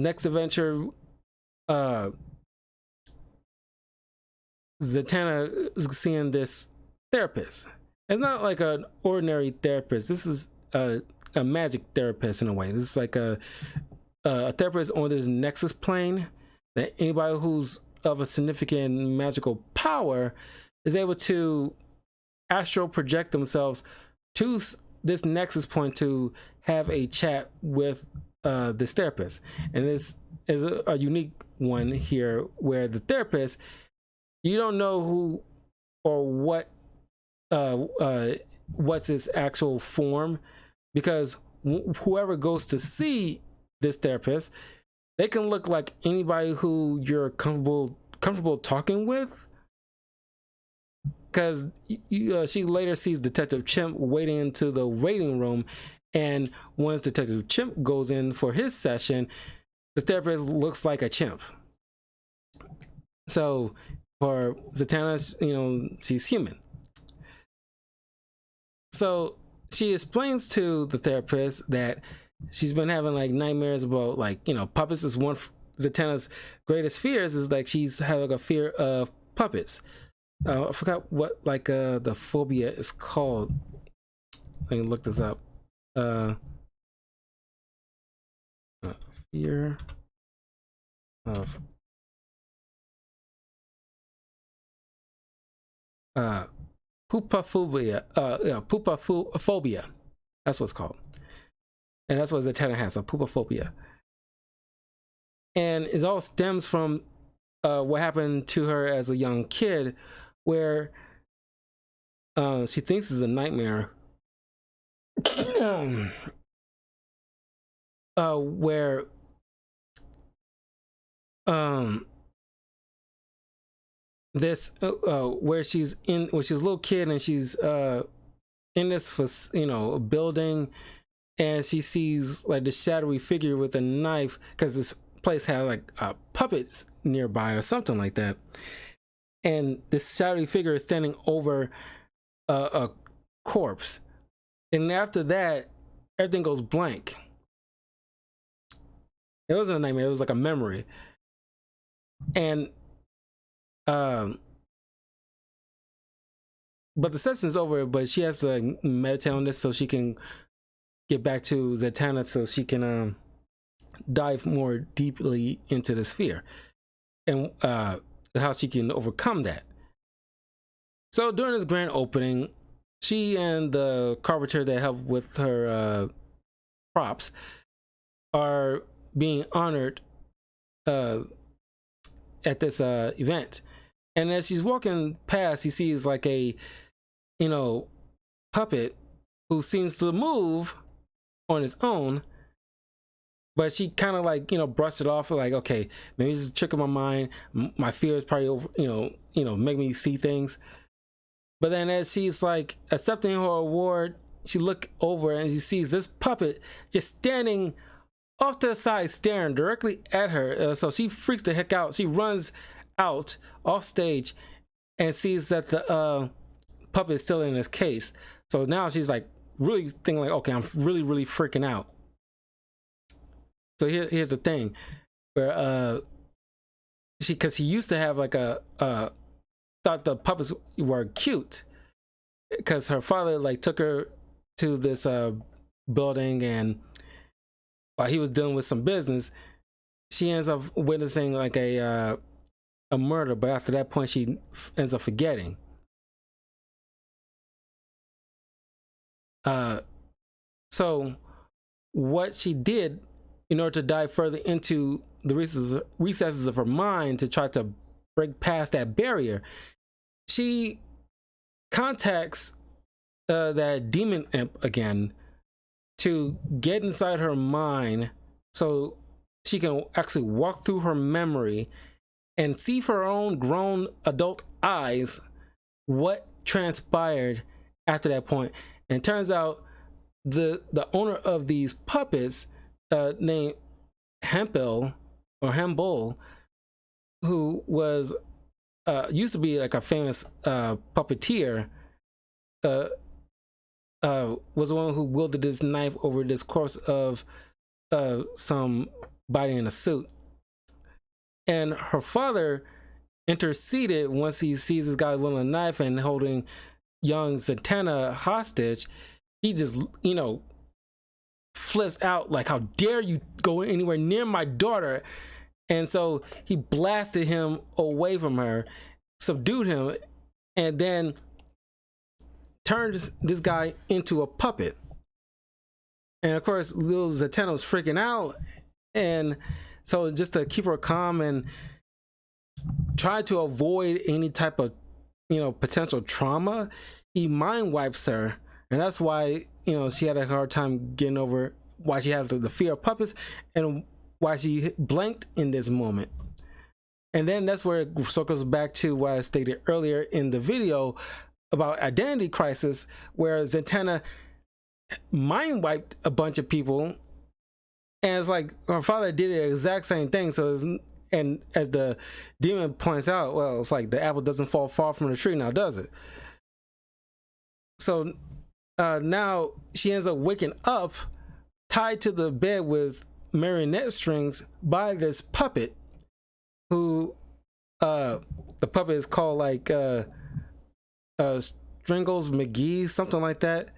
next adventure, Zatanna is seeing this therapist. It's not like an ordinary therapist. This is a magic therapist in a way. This is like a therapist on this nexus plane, that anybody who's of a significant magical power is able to astral project themselves to this nexus point to have a chat with this therapist. And this is a unique one here, where the therapist, you don't know who or what's its actual form, because whoever goes to see this therapist, they can look like anybody who you're comfortable talking with. Because she later sees Detective Chimp waiting into the waiting room, and once Detective Chimp goes in for his session, the therapist looks like a chimp. So for Zatanna, she's human. So she explains to the therapist that she's been having like nightmares about puppets. Is one of Zatanna's greatest fears, is like she's had like a fear of puppets. I forgot what the phobia is called. I can look this up. Fear of pupaphobia. Pupaphobia. That's what's called. And that's what Zatanna has, a pupaphobia. And it all stems from what happened to her as a young kid, where she thinks it's a nightmare. Where this where she's a little kid, and she's in this building, and she sees like the shadowy figure with a knife, because this place had like puppets nearby or something like that, and this shadowy figure is standing over a corpse. And after that, everything goes blank. It wasn't a nightmare, it was like a memory. And um but the session's over, but she has to like, meditate on this so she can get back to Zatanna, so she can dive more deeply into this fear and how she can overcome that. So during this grand opening, she and the carpenter that helped with her props are being honored at this event. And as she's walking past, he sees like a, puppet who seems to move on his own, but she kind of like, brushed it off like, okay, maybe this is a trick of my mind. My fear is probably over, make me see things. But then as she's like accepting her award, she look over and she sees this puppet just standing off to the side, staring directly at her. So she freaks the heck out. She runs out off stage and sees that the puppet is still in his case. So now she's like really thinking like, okay, I'm really, really freaking out. So here's the thing, where because he used to have like thought the puppets were cute, because her father like took her to this building, and while he was dealing with some business, she ends up witnessing like a murder. But after that point, she ends up forgetting. So what she did in order to dive further into the recesses of her mind to try to break past that barrier, she contacts that demon imp again to get inside her mind so she can actually walk through her memory and see for her own grown adult eyes what transpired after that point. And it turns out the owner of these puppets, named Hempel or Hembol, who was used to be like a famous puppeteer, was the one who wielded this knife over this course of somebody in a suit. And her father interceded once he sees this guy wielding a knife and holding young Zatanna hostage. He just, flips out like, how dare you go anywhere near my daughter. And so he blasted him away from her, subdued him, and then turned this guy into a puppet. And of course, little Zatanna was freaking out. And so just to keep her calm and try to avoid any type of, potential trauma, he mind wipes her. And that's why, she had a hard time getting over why she has the fear of puppets and why she blanked in this moment. And then that's where it circles back to what I stated earlier in the video about identity crisis, where Zatanna mind wiped a bunch of people, and it's like her father did the exact same thing. So and as the demon points out, well, it's like the apple doesn't fall far from the tree, now does it? So now she ends up waking up tied to the bed with marionette strings by this puppet, who the puppet is called like Strangles McGee, something like that.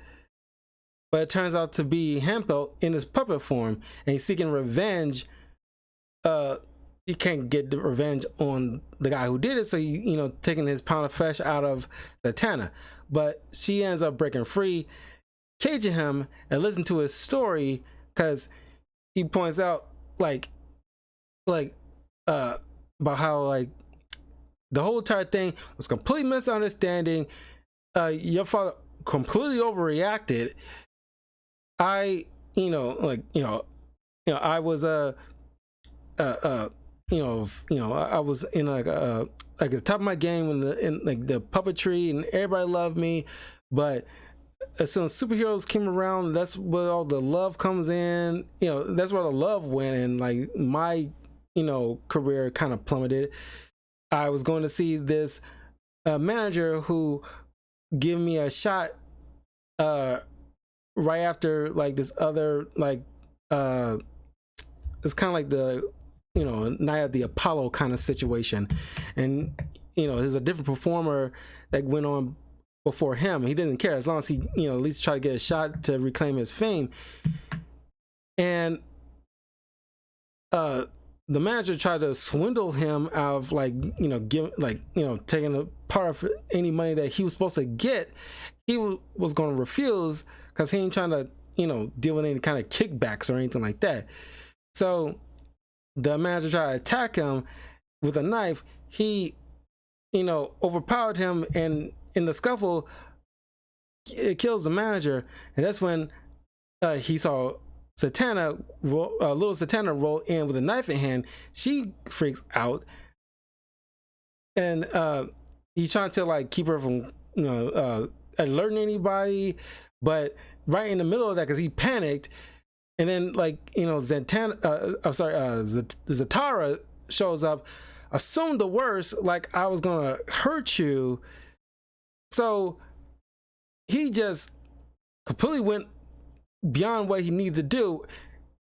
But it turns out to be Hempel in his puppet form, and he's seeking revenge. He can't get the revenge on the guy who did it, so he, taking his pound of flesh out of Zatanna. But she ends up breaking free, caging him, and listen to his story, because he points out about how like the whole entire thing was complete misunderstanding. Your father completely overreacted. I I was I was in like the top of my game in like the puppetry, and everybody loved me. But as soon as superheroes came around, that's where all the love comes in. That's where the love went, and like my career kind of plummeted. I was going to see this manager who gave me a shot right after like this other like it's kind of like the Night of the Apollo kind of situation, and there's a different performer that went on before him. He didn't care as long as he, at least try to get a shot to reclaim his fame. And the manager tried to swindle him out of taking a part of any money that he was supposed to get. He was going to refuse because he ain't trying to, deal with any kind of kickbacks or anything like that. So the manager tried to attack him with a knife. He, overpowered him, and in the scuffle, it kills the manager. And that's when he saw little Zatanna roll in with a knife in hand. She freaks out, and he's trying to keep her from alerting anybody, but right in the middle of that, because he panicked, and then Zatanna shows up, assumed the worst, like I was gonna hurt you. So he just completely went beyond what he needed to do,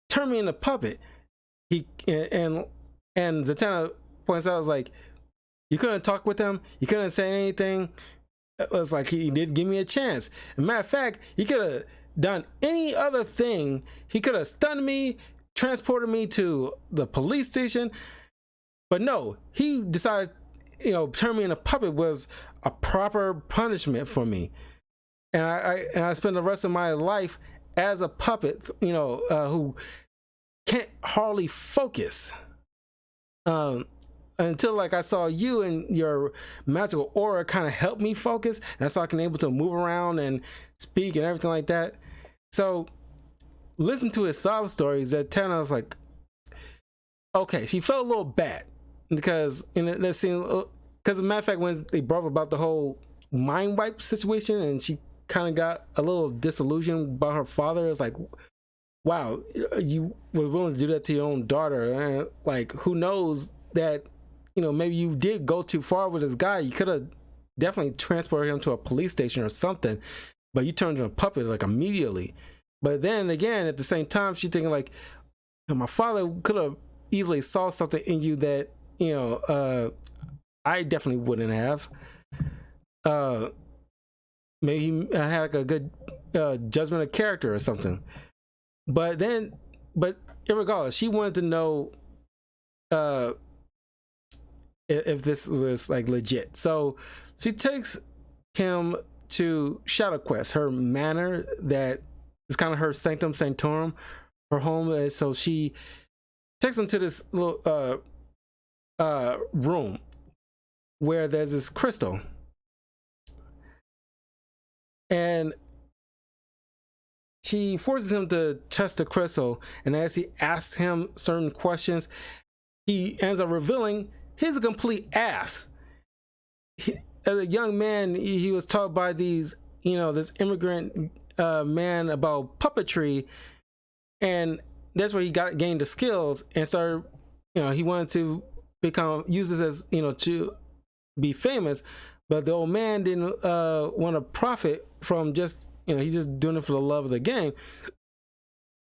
turned me into a puppet. And Zatanna points out, was like, you couldn't talk with him, you couldn't say anything. It was like he did give me a chance. As a matter of fact, he could have done any other thing. He could have stunned me, transported me to the police station, but no, he decided, turn me into a puppet was a proper punishment for me. And I spent the rest of my life as a puppet, who can't hardly focus. Until I saw you and your magical aura kind of help me focus, and so I can able to move around and speak and everything like that. So listen to his sob stories. Zatanna was like, okay, she felt a little bad because that scene, because as a matter of fact, when they brought up about the whole mind wipe situation, and she kind of got a little disillusioned by her father. It's like, wow, you were willing to do that to your own daughter, and who knows that maybe you did go too far with this guy. You could have definitely transported him to a police station or something, but you turned into a puppet immediately. But then again, at the same time, she's thinking my father could have easily saw something in you that I definitely wouldn't have. Maybe he had a good judgment of character or something. But irregardless, she wanted to know if this was legit. So she takes him to Shadow Quest, her manor that is kind of her sanctum sanctorum, her home. So she takes him to this little room where there's this crystal. And she forces him to test the crystal, and as he asks him certain questions, he ends up revealing he's a complete ass. As a young man, he was taught by this immigrant man about puppetry, and that's where he gained the skills and started. He wanted to use this as to be famous, but the old man didn't want to profit from just he's just doing it for the love of the game.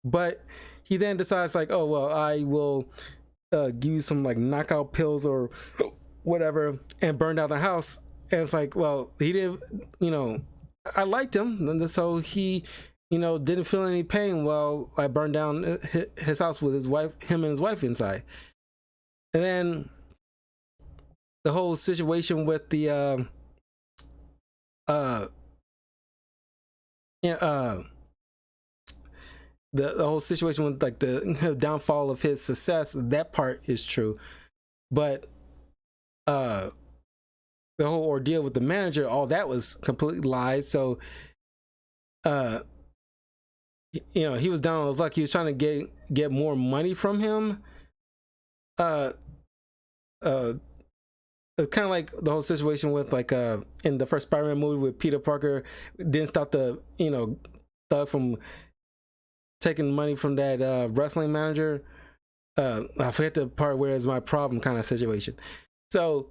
But he then decides oh well, I will give you some knockout pills or whatever and burn down the house. And it's well, he did, I liked him, and so he didn't feel any pain while I burned down his house with him and his wife inside. And then the whole situation with the the whole situation with the downfall of his success, that part is true. But the whole ordeal with the manager, all that was complete lies. So he was down on his luck. He was trying to get more money from him. It's kind of like the whole situation with in the first Spider-Man movie with Peter Parker didn't stop the thug from taking money from that wrestling manager. I forget the part where it's my problem kind of situation. So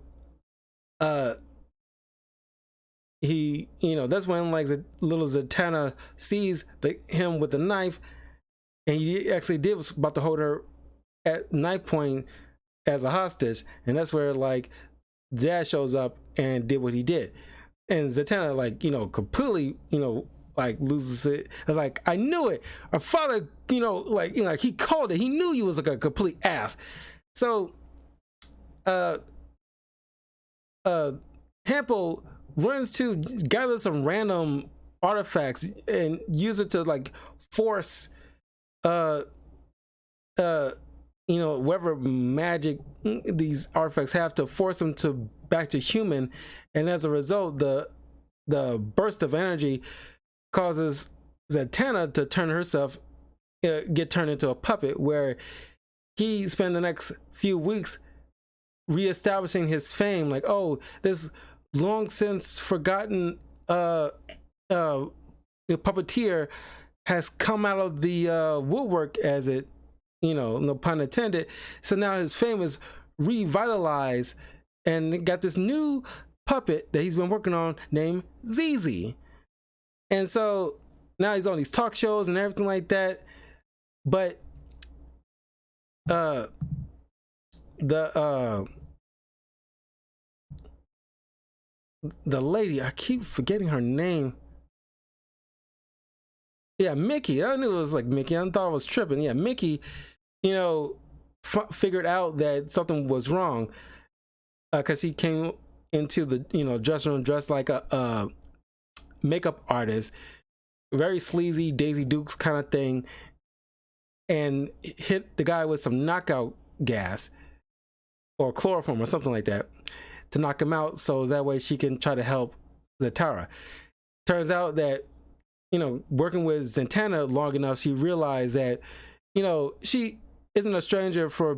he that's when little Zatanna sees him with the knife, and he actually was about to hold her at knife point as a hostage, and that's where dad shows up and did what he did. And Zatanna, like, completely, like loses it. I was like, I knew it. Our father, like he called it. He knew he was like a complete ass. So, Hample runs to gather some random artifacts and use it to like force, whatever magic these artifacts have, to force them to back to human. And as a result, the burst of energy causes Zatanna to turn herself, get turned into a puppet, where he spent the next few weeks reestablishing his fame. Like, oh, this long since forgotten puppeteer has come out of the woodwork, as it, no pun intended. So now his fame is revitalized, and got this new puppet that he's been working on named ZZ. And so now he's on these talk shows and everything like that. But the lady, I keep forgetting her name. Yeah, Mickey. I knew it was like Mickey. I thought I was tripping. Yeah, Mickey, figured out that something was wrong, because he came into the dressing room dressed like a makeup artist, very sleazy Daisy Dukes kind of thing, and hit the guy with some knockout gas or chloroform or something like that to knock him out, so that way she can try to help Zatanna. Turns out that, working with Zatanna long enough, she realized that, she isn't a stranger for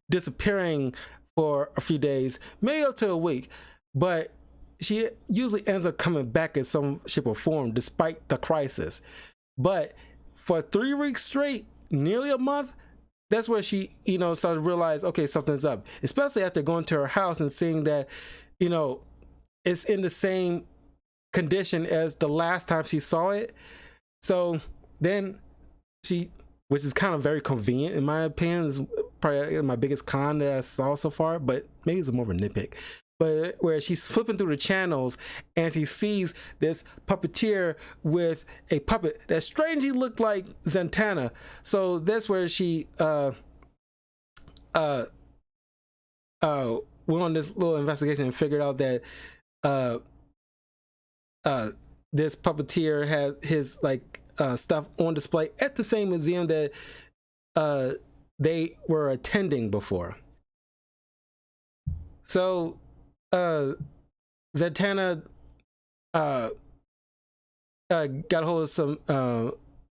disappearing for a few days, maybe up to a week, but she usually ends up coming back in some shape or form despite the crisis. But for 3 weeks straight, nearly a month, that's where she, started to realize, okay, something's up. Especially after going to her house and seeing that, it's in the same condition as the last time she saw it. So then she, which is kind of very convenient in my opinion, is probably my biggest con that I saw so far, but maybe it's more of a nitpick. But where she's flipping through the channels and she sees this puppeteer with a puppet that strangely looked like Zatanna. So that's where she went on this little investigation and figured out that this puppeteer had his stuff on display at the same museum that they were attending before. So Zatanna got a hold of some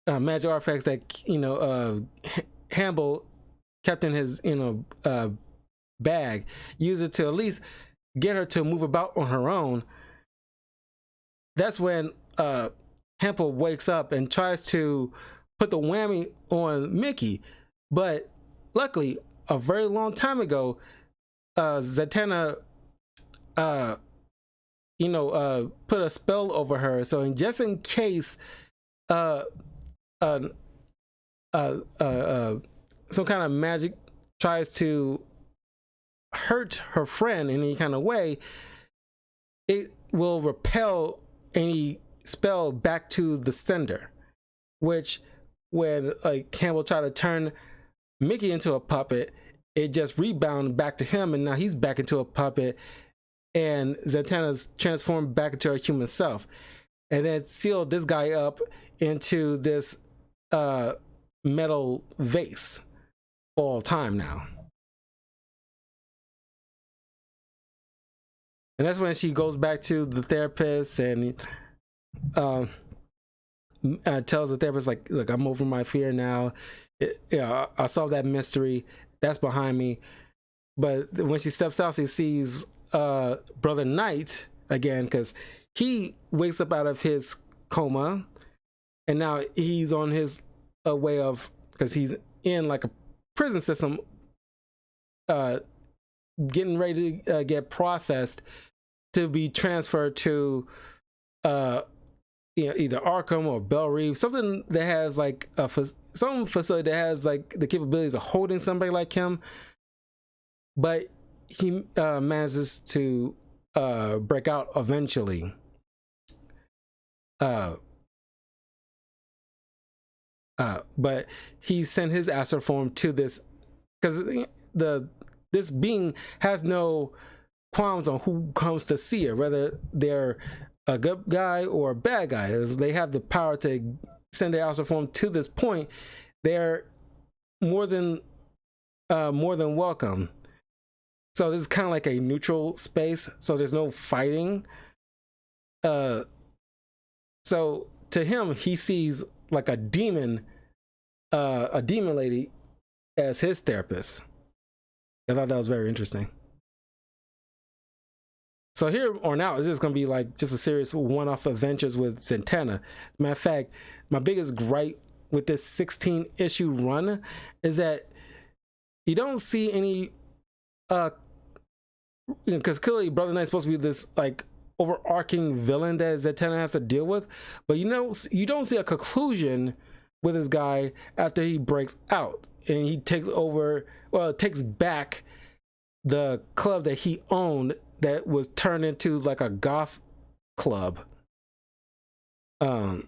magic artifacts that Hamble kept in his bag, used it to at least get her to move about on her own. That's when Hample wakes up and tries to put the whammy on Mickey, but luckily a very long time ago, Zatanna put a spell over her, so just in case some kind of magic tries to hurt her friend in any kind of way, it will repel any spell back to the sender. Which, when Campbell tried to turn Mickey into a puppet, it just rebounded back to him, and now he's back into a puppet, and Zatanna's transformed back into her human self, and then sealed this guy up into this metal vase for all time now. And that's when she goes back to the therapist and tells the therapist, like, look, I'm over my fear now. I solved that mystery. That's behind me. But when she steps out, she sees Brother Knight again, because he wakes up out of his coma, and now he's on his way of, because he's in like a prison system, getting ready to get processed to be transferred to either Arkham or Bell Reeve, something that has like some facility that has like the capabilities of holding somebody like him. But he manages to break out eventually. But he sent his astral form to this, because this being has no qualms on who comes to see her, whether they're a good guy or a bad guy. As they have the power to send their astral form to this point, they're more than welcome. So this is kind of like a neutral space, so there's no fighting. So to him, he sees like a demon lady as his therapist. I thought that was very interesting. So here on out, it's just going to be like just a serious one-off adventures with Zatanna. Matter of fact, my biggest gripe with this 16-issue run is that you don't see any, because clearly Brother Knight's supposed to be this like overarching villain that Zatanna has to deal with, but you don't see a conclusion with this guy after he breaks out and he takes back the club that he owned that was turned into like a goth club. But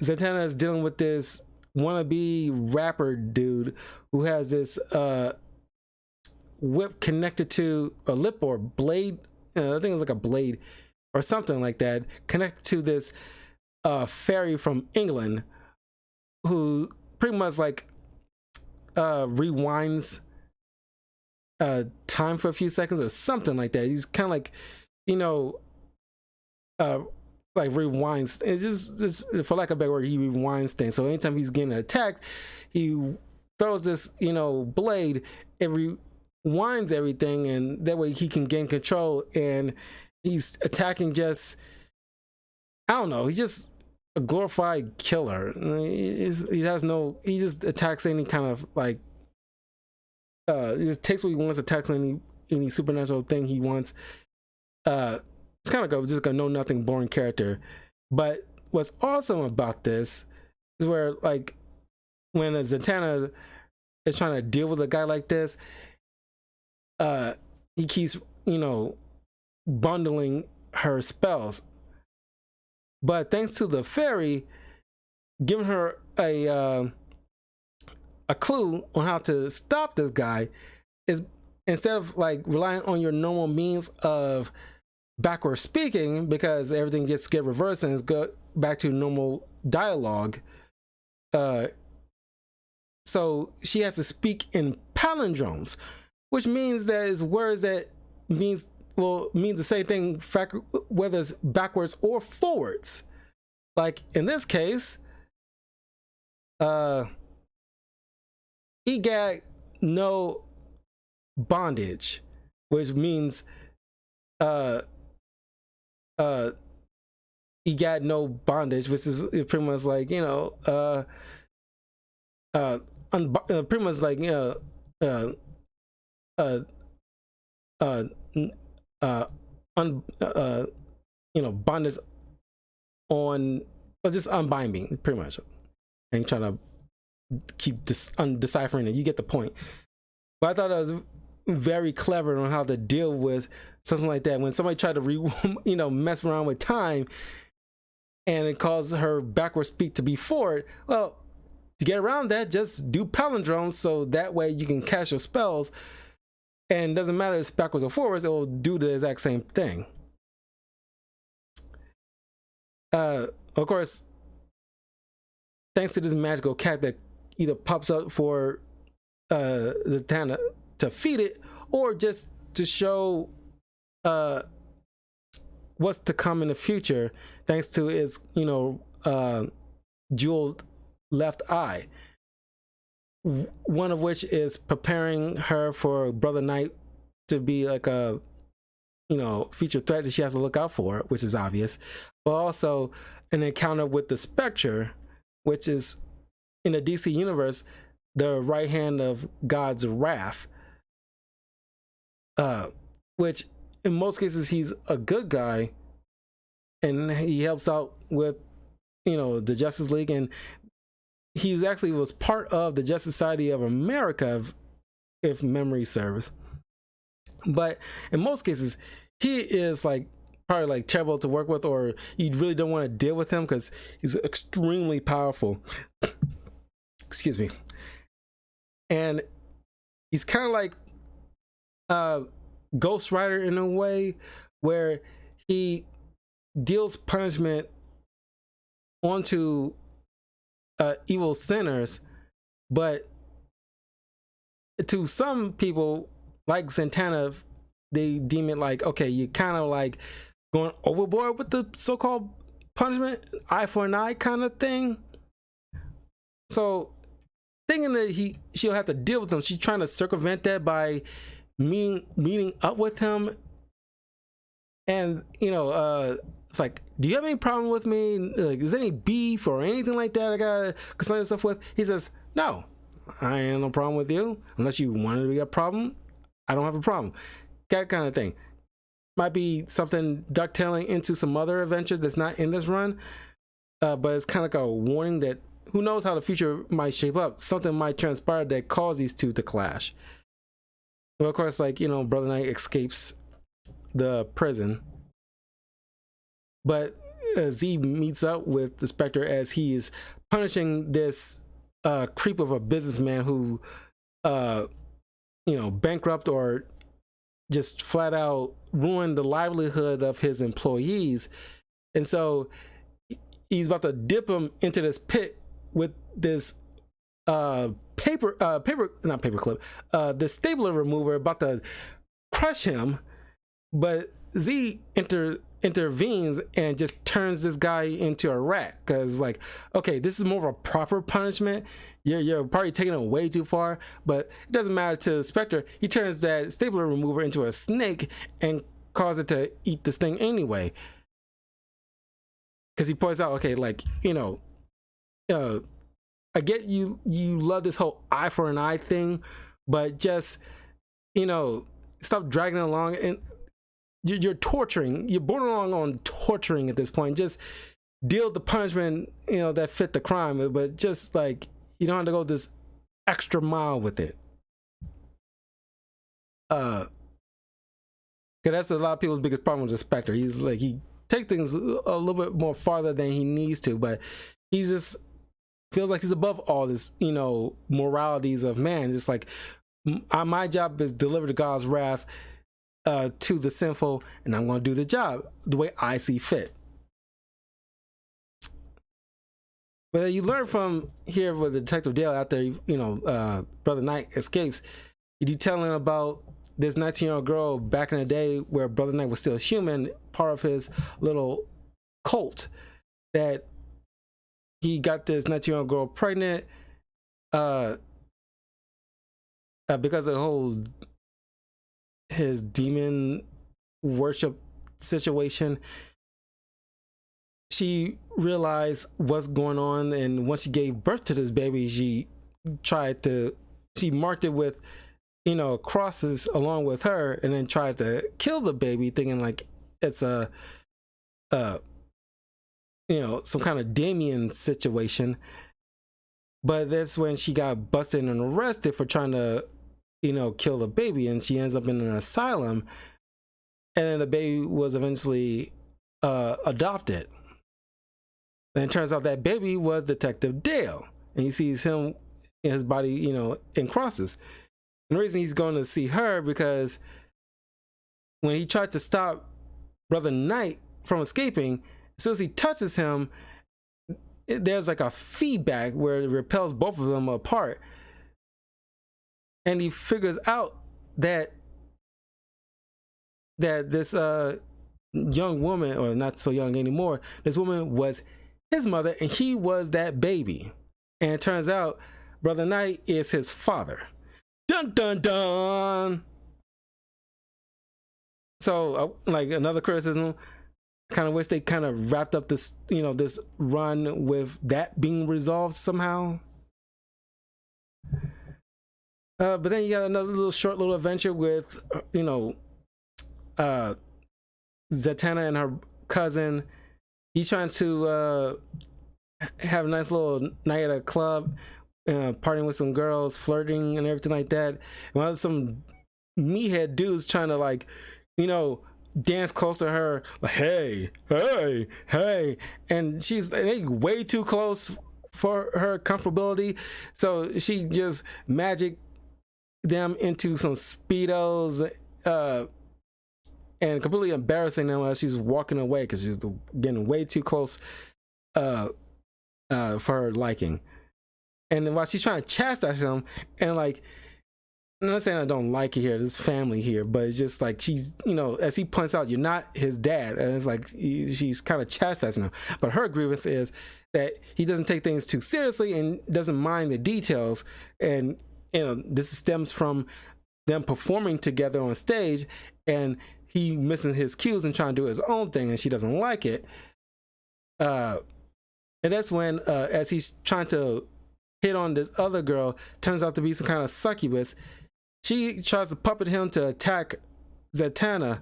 Zatanna is dealing with this wannabe rapper dude who has this whip connected to a lip or blade. I think it was like a blade or something like that, connected to this fairy from England who pretty much like rewinds time for a few seconds or something like that. He's kind of like, like rewinds. It's just for lack of a better word, he rewinds things. So anytime he's getting attacked, he throws this, blade. It rewinds everything, and that way he can gain control. And he's attacking just, I don't know. He's just a glorified killer. He just attacks any kind of like. He just takes what he wants, attacks any supernatural thing he wants. It's kind of just a know-nothing, boring character. But what's awesome about this is where, like, when a Zatanna is trying to deal with a guy like this, he keeps, bundling her spells. But thanks to the fairy giving her a clue on how to stop this guy, is instead of like relying on your normal means of backward speaking, because everything just get reversed and go back to normal dialogue. So she has to speak in palindromes, which means that is words that mean the same thing whether it's backwards or forwards. Like in this case, he got no bondage, which means he got no bondage, which is pretty much like pretty much like bondage on, or just unbind me, pretty much. And trying to keep deciphering it. You get the point. But I thought that was very clever on how to deal with something like that. When somebody tried to mess around with time and it caused her backward speak to be forward, well, to get around that, just do palindromes, so that way you can cast your spells, and it doesn't matter if it's backwards or forwards, it will do the exact same thing. Of course, thanks to this magical cat that either pops up for Zatanna to feed it, or just to show what's to come in the future, thanks to its jeweled left eye, one of which is preparing her for Brother Knight to be like a future threat that she has to look out for, which is obvious, but also an encounter with the Spectre, which is in the DC universe the right hand of God's wrath, which in most cases he's a good guy and he helps out with the Justice League, and he actually was part of the Justice Society of America, if memory serves. But in most cases, he is like probably like terrible to work with, or you really don't want to deal with him because he's extremely powerful. Excuse me. And he's kind of like Ghost Rider in a way, where he deals punishment onto evil sinners, but to some people like Zatanna, they deem it like, okay, you kind of like going overboard with the so-called punishment, eye for an eye kind of thing. So thinking that she'll have to deal with him, she's trying to circumvent that by meeting up with him. And it's like, do you have any problem with me? Like, is there any beef or anything like that I gotta concern yourself with? He says, no, I ain't no problem with you. Unless you wanted to be a problem, I don't have a problem. That kind of thing. Might be something ducktailing into some other adventures that's not in this run, but it's kind of like a warning that who knows how the future might shape up. Something might transpire that cause these two to clash. Well, of course, like, Brother Knight escapes the prison, but Z meets up with the Spectre as he is punishing this creep of a businessman who bankrupt or just flat out ruined the livelihood of his employees. And so he's about to dip him into this pit with this the stapler remover, about to crush him. But Z intervenes and just turns this guy into a rat, because like, okay, this is more of a proper punishment. You're probably taking it way too far, but it doesn't matter to Spectre. He turns that stapler remover into a snake and causes it to eat this thing anyway, because he points out, okay, like, I get you love this whole eye for an eye thing, but just stop dragging it along. And you're torturing, you're borderline on torturing at this point. Just deal the punishment that fit the crime, but just like, you don't have to go this extra mile with it. Because that's a lot of people's biggest problem with the Spectre. He's like, he takes things a little bit more farther than he needs to, but he just feels like he's above all this, moralities of man. Just like, my job is deliver to God's wrath to the sinful, and I'm going to do the job the way I see fit. But you learn from here with Detective Dale after Brother Knight escapes. You detailing about this 19-year-old girl back in the day where Brother Knight was still human, part of his little cult, that he got this 19-year-old girl pregnant because of the whole his demon worship situation. She realized what's going on, and once she gave birth to this baby, she marked it with crosses along with her, and then tried to kill the baby, thinking like it's a some kind of Damien situation. But that's when she got busted and arrested for trying to kill the baby, and she ends up in an asylum, and then the baby was eventually adopted. And it turns out that baby was Detective Dale, and he sees him in his body in crosses. And the reason he's going to see her, because when he tried to stop Brother Knight from escaping, as soon as he touches him, there's like a feedback where it repels both of them apart. And he figures out that this young woman, or not so young anymore, this woman was his mother, and he was that baby. And it turns out Brother Knight is his father. Dun dun dun. So like, another criticism, I kind of wish they kind of wrapped up this this run with that being resolved somehow. But then you got another short little adventure with Zatanna and her cousin. He's trying to have a nice little night at a club partying with some girls, flirting and everything like that. And while some meathead dudes trying to like, dance close to her, like, hey, hey, hey, and they way too close for her comfortability, so she just magic them into some speedos, and completely embarrassing them as she's walking away because she's getting way too close for her liking. And while she's trying to chastise him, and like, I'm not saying I don't like it here, this family here, but it's just like she's, as he points out, you're not his dad. And it's like she's kind of chastising him. But her grievance is that he doesn't take things too seriously and doesn't mind the details. And, this stems from them performing together on stage and he missing his cues and trying to do his own thing, and she doesn't like it. And that's when, as he's trying to hit on this other girl, turns out to be some kind of succubus. She tries to puppet him to attack Zatanna,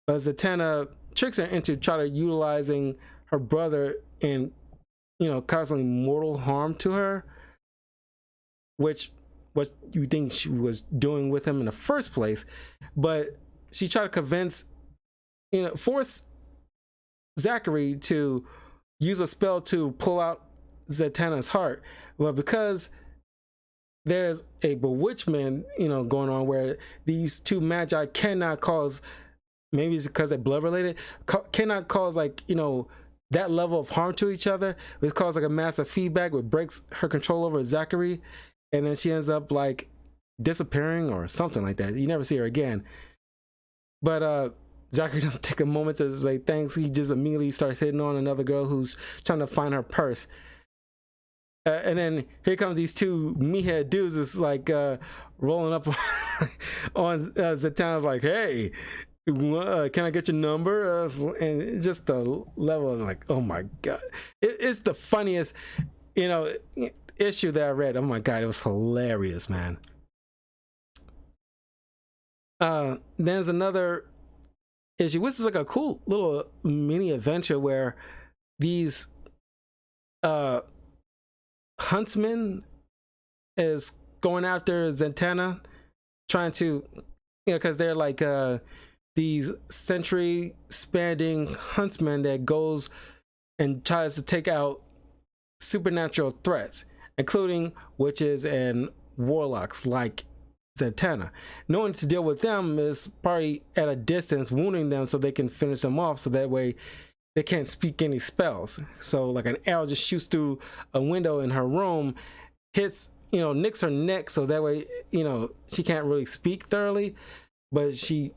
but Zatanna tricks her into trying to utilizing her brother and, causing mortal harm to her, which what you think she was doing with him in the first place. But she tried to force Zachary to use a spell to pull out Zatanna's heart. Well, because there's a bewitchment, going on where these two magi cannot cause, maybe it's because they're blood related, cannot cause that level of harm to each other. It causes like a massive feedback, which breaks her control over Zachary, and then she ends up like disappearing or something like that. You never see her again. But Zachary doesn't take a moment to say thanks. He just immediately starts hitting on another girl who's trying to find her purse. And then here comes these two meathead dudes. It's like rolling up on Zatanna's like, hey, can I get your number? And just the level of like, oh my God. It's the funniest, issue that I read. Oh my God, it was hilarious, man. There's another issue, which is like a cool little mini adventure where these huntsman is going after Zatanna, trying to, because they're like these century spanning huntsmen that goes and tries to take out supernatural threats, including witches and warlocks like Zatanna. Knowing to deal with them is probably at a distance, wounding them so they can finish them off, so that way they can't speak any spells. So like an arrow just shoots through a window in her room, hits, nicks her neck, so that way, she can't really speak thoroughly, but she,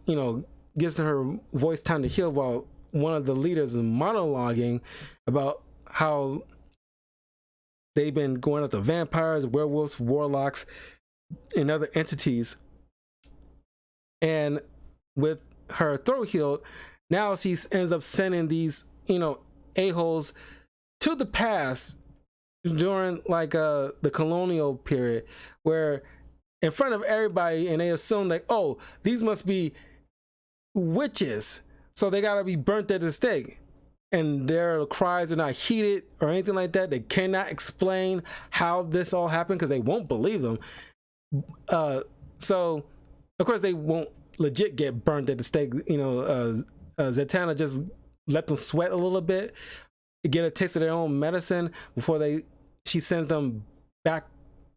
gives her voice time to heal while one of the leaders is monologuing about how they've been going after vampires, werewolves, warlocks, and other entities. And with her throat healed, now she ends up sending these, a-holes to the past during like the colonial period, where in front of everybody, and they assume like, oh, these must be witches, so they gotta be burnt at the stake. And their cries are not heeded or anything like that. They cannot explain how this all happened because they won't believe them. So of course they won't legit get burnt at the stake. Zatanna just let them sweat a little bit, get a taste of their own medicine before she sends them back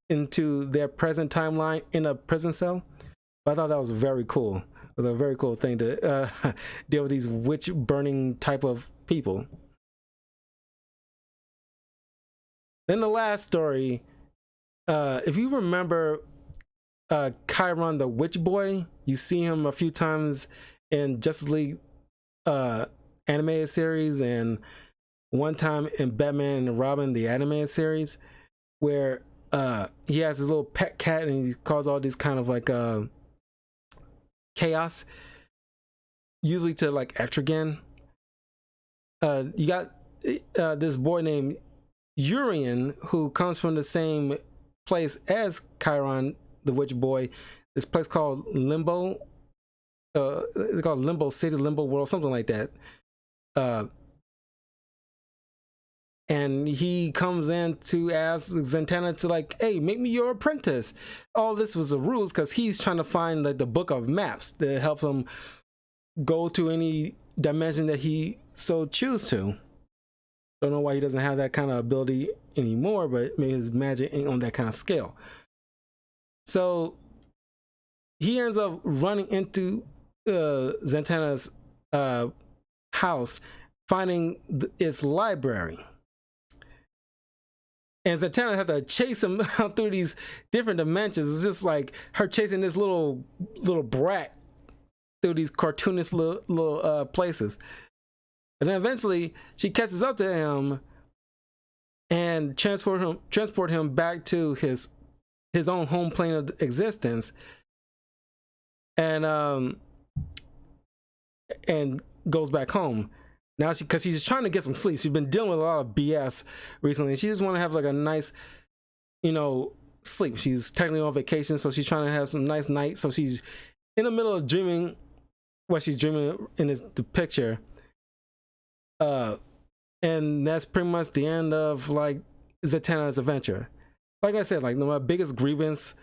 into their present timeline in a prison cell. But I thought that was very cool. It was a very cool thing to deal with these witch burning type of people. Then the last story, if you remember Chiron the Witch Boy, you see him a few times in Justice League animated series, and one time in Batman and Robin the animated series, where he has his little pet cat and he calls all these kind of like chaos, usually to like Etrigan. You got this boy named Urian who comes from the same place as Chiron the Witch Boy, this place called Limbo. It's called Limbo City, Limbo World, something like that. and he comes in to ask Zatanna to like, hey, make me your apprentice. All this was a ruse because he's trying to find like the book of maps that helps him go to any dimension that he so choose to. Don't know why he doesn't have that kind of ability anymore, but maybe his magic ain't on that kind of scale. So he ends up running into Zatanna's house, finding its library. And Zatanna had to chase him out through these different dimensions. It's just like her chasing this little brat through these cartoonish little places. And then eventually she catches up to him and transport him back to his own home plane of existence. And goes back home. Now because she's trying to get some sleep. She's been dealing with a lot of BS recently. She just want to have like a nice, sleep. She's technically on vacation, so she's trying to have some nice night. So she's in the middle of dreaming what she's dreaming in the picture. And that's pretty much the end of like Zatanna's adventure. Like I said, like my biggest grievance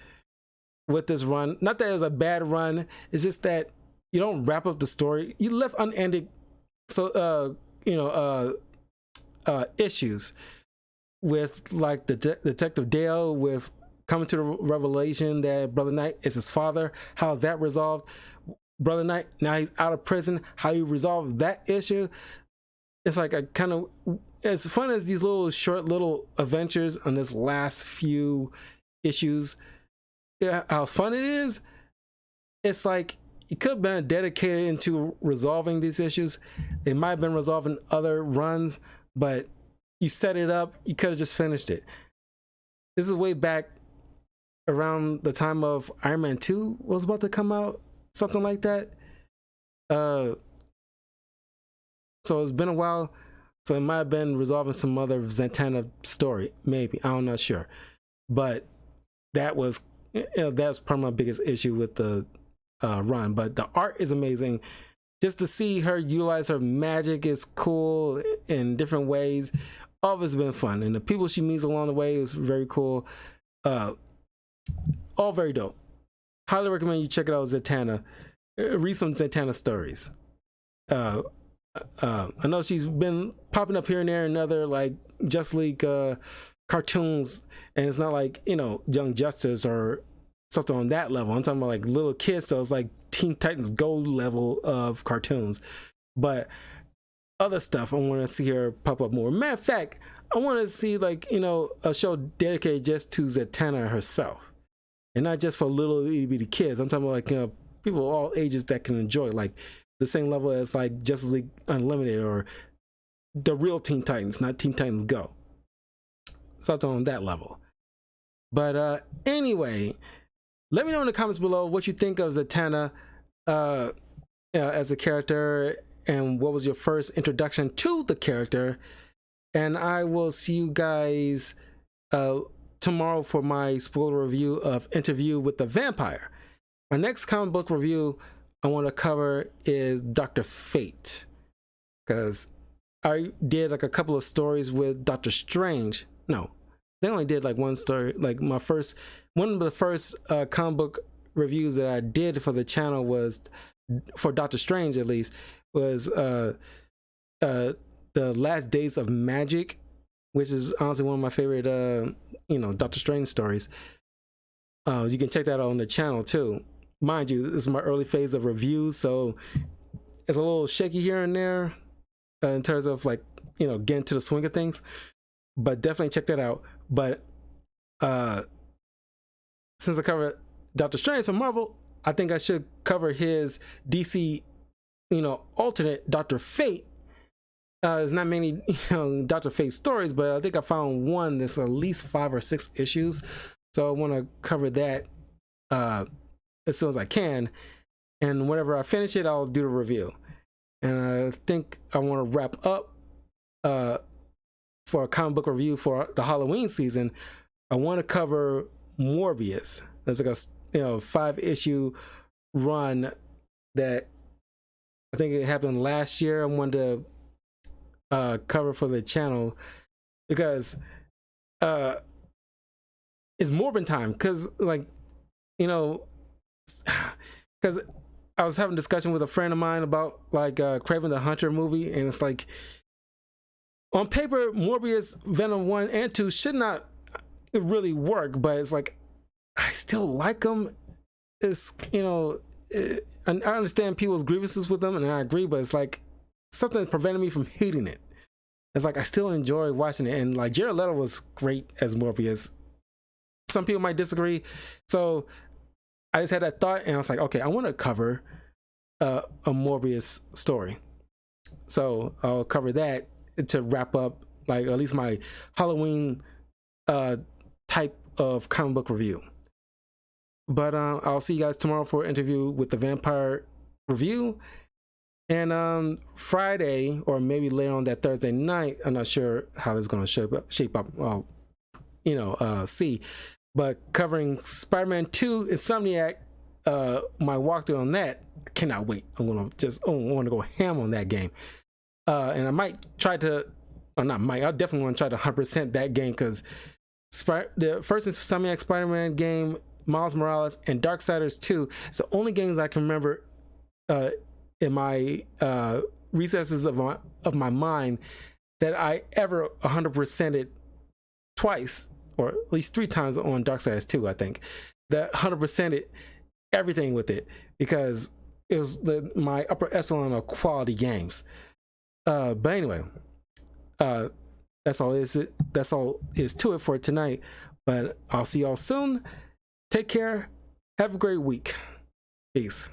with this run, not that it was a bad run, it's just that you don't wrap up the story. You left unended issues with like the Detective Dale with coming to the revelation that Brother Knight is his father. How is that resolved? Brother Knight, now he's out of prison. How you resolve that issue? It's like I kind of, as fun as these short little adventures on this last few issues, how fun it is. It's like it could have been dedicated into resolving these issues. It might have been resolving other runs, but you set it up, you could have just finished it. This is way back around the time of Iron Man 2 was about to come out, something like that. So it's been a while. So it might have been resolving some other Zatanna story, maybe. I'm not sure. But that was that's probably my biggest issue with the run. But the art is amazing. Just to see her utilize her magic is cool in different ways. All of it's been fun, and the people she meets along the way is very cool. All very dope. Highly recommend you check it out, Zatanna. Read some Zatanna stories. I know she's been popping up here and there in other like Just League cartoons, and it's not like Young Justice or something on that level. I'm talking about like little kids, so it's like Teen Titans Go level of cartoons. But other stuff, I want to see her pop up more. Matter of fact, I want to see like a show dedicated just to Zatanna herself, and not just for little itty bitty kids. I'm talking about like people of all ages that can enjoy it, like the same level as like Justice League Unlimited or the real Teen Titans, not Teen Titans Go. Something on that level. But anyway, let me know in the comments below what you think of Zatanna as a character, and what was your first introduction to the character. And I will see you guys tomorrow for my spoiler review of Interview with the Vampire. My next comic book review I want to cover is Dr. Fate, because I did like a couple of stories with Doctor Strange. No, they only did like one story. Like one of the first comic book reviews that I did for the channel was for Doctor Strange, at least, was The Last Days of Magic, which is honestly one of my favorite Doctor Strange stories. You can check that out on the channel too. Mind you, this is my early phase of reviews, so it's a little shaky here and there in terms of like getting to the swing of things, but definitely check that out. But since I covered Doctor Strange from Marvel, I think I should cover his DC alternate Dr. Fate. There's not many Dr. Fate stories, but I think I found one that's at least 5 or 6 issues, so I want to cover that as soon as I can, and whenever I finish it, I'll do the review. And I think I want to wrap up for a comic book review for the Halloween season. I want to cover Morbius. There's like a 5-issue run that I think it happened last year. I wanted to cover for the channel, because uh it's Morbin time. Because like, you know, because I was having a discussion with a friend of mine about like Kraven the Hunter movie, and it's like on paper Morbius Venom 1 and 2 should not really work, but it's like I still like them. It's, you know, and I understand people's grievances with them, and I agree, but it's like something prevented me from hating it. It's like I still enjoy watching it, and like Jared Leto was great as Morbius. Some people might disagree, so I just had that thought, and I was like, okay, I want to cover a Morbius story, so I'll cover that to wrap up, like at least my Halloween type of comic book review. But I'll see you guys tomorrow for an interview with the Vampire Review. And Friday, or maybe later on that Thursday night, I'm not sure how this is going to shape up. Well, you know, see. But covering Spider-Man 2 Insomniac, my walkthrough on that, I cannot wait. I want to go ham on that game. And I might try to, or not might, I definitely want to try to 100% that game, because the first Insomniac Spider-Man game, Miles Morales, and Darksiders 2, it's the only games I can remember in my recesses of my mind that I ever 100%ed twice, or at least 3 times on Darksiders 2, I think. That 100%ed everything with it, because it was my upper echelon of quality games. But anyway, that's all is to it for tonight. But I'll see y'all soon. Take care. Have a great week. Peace.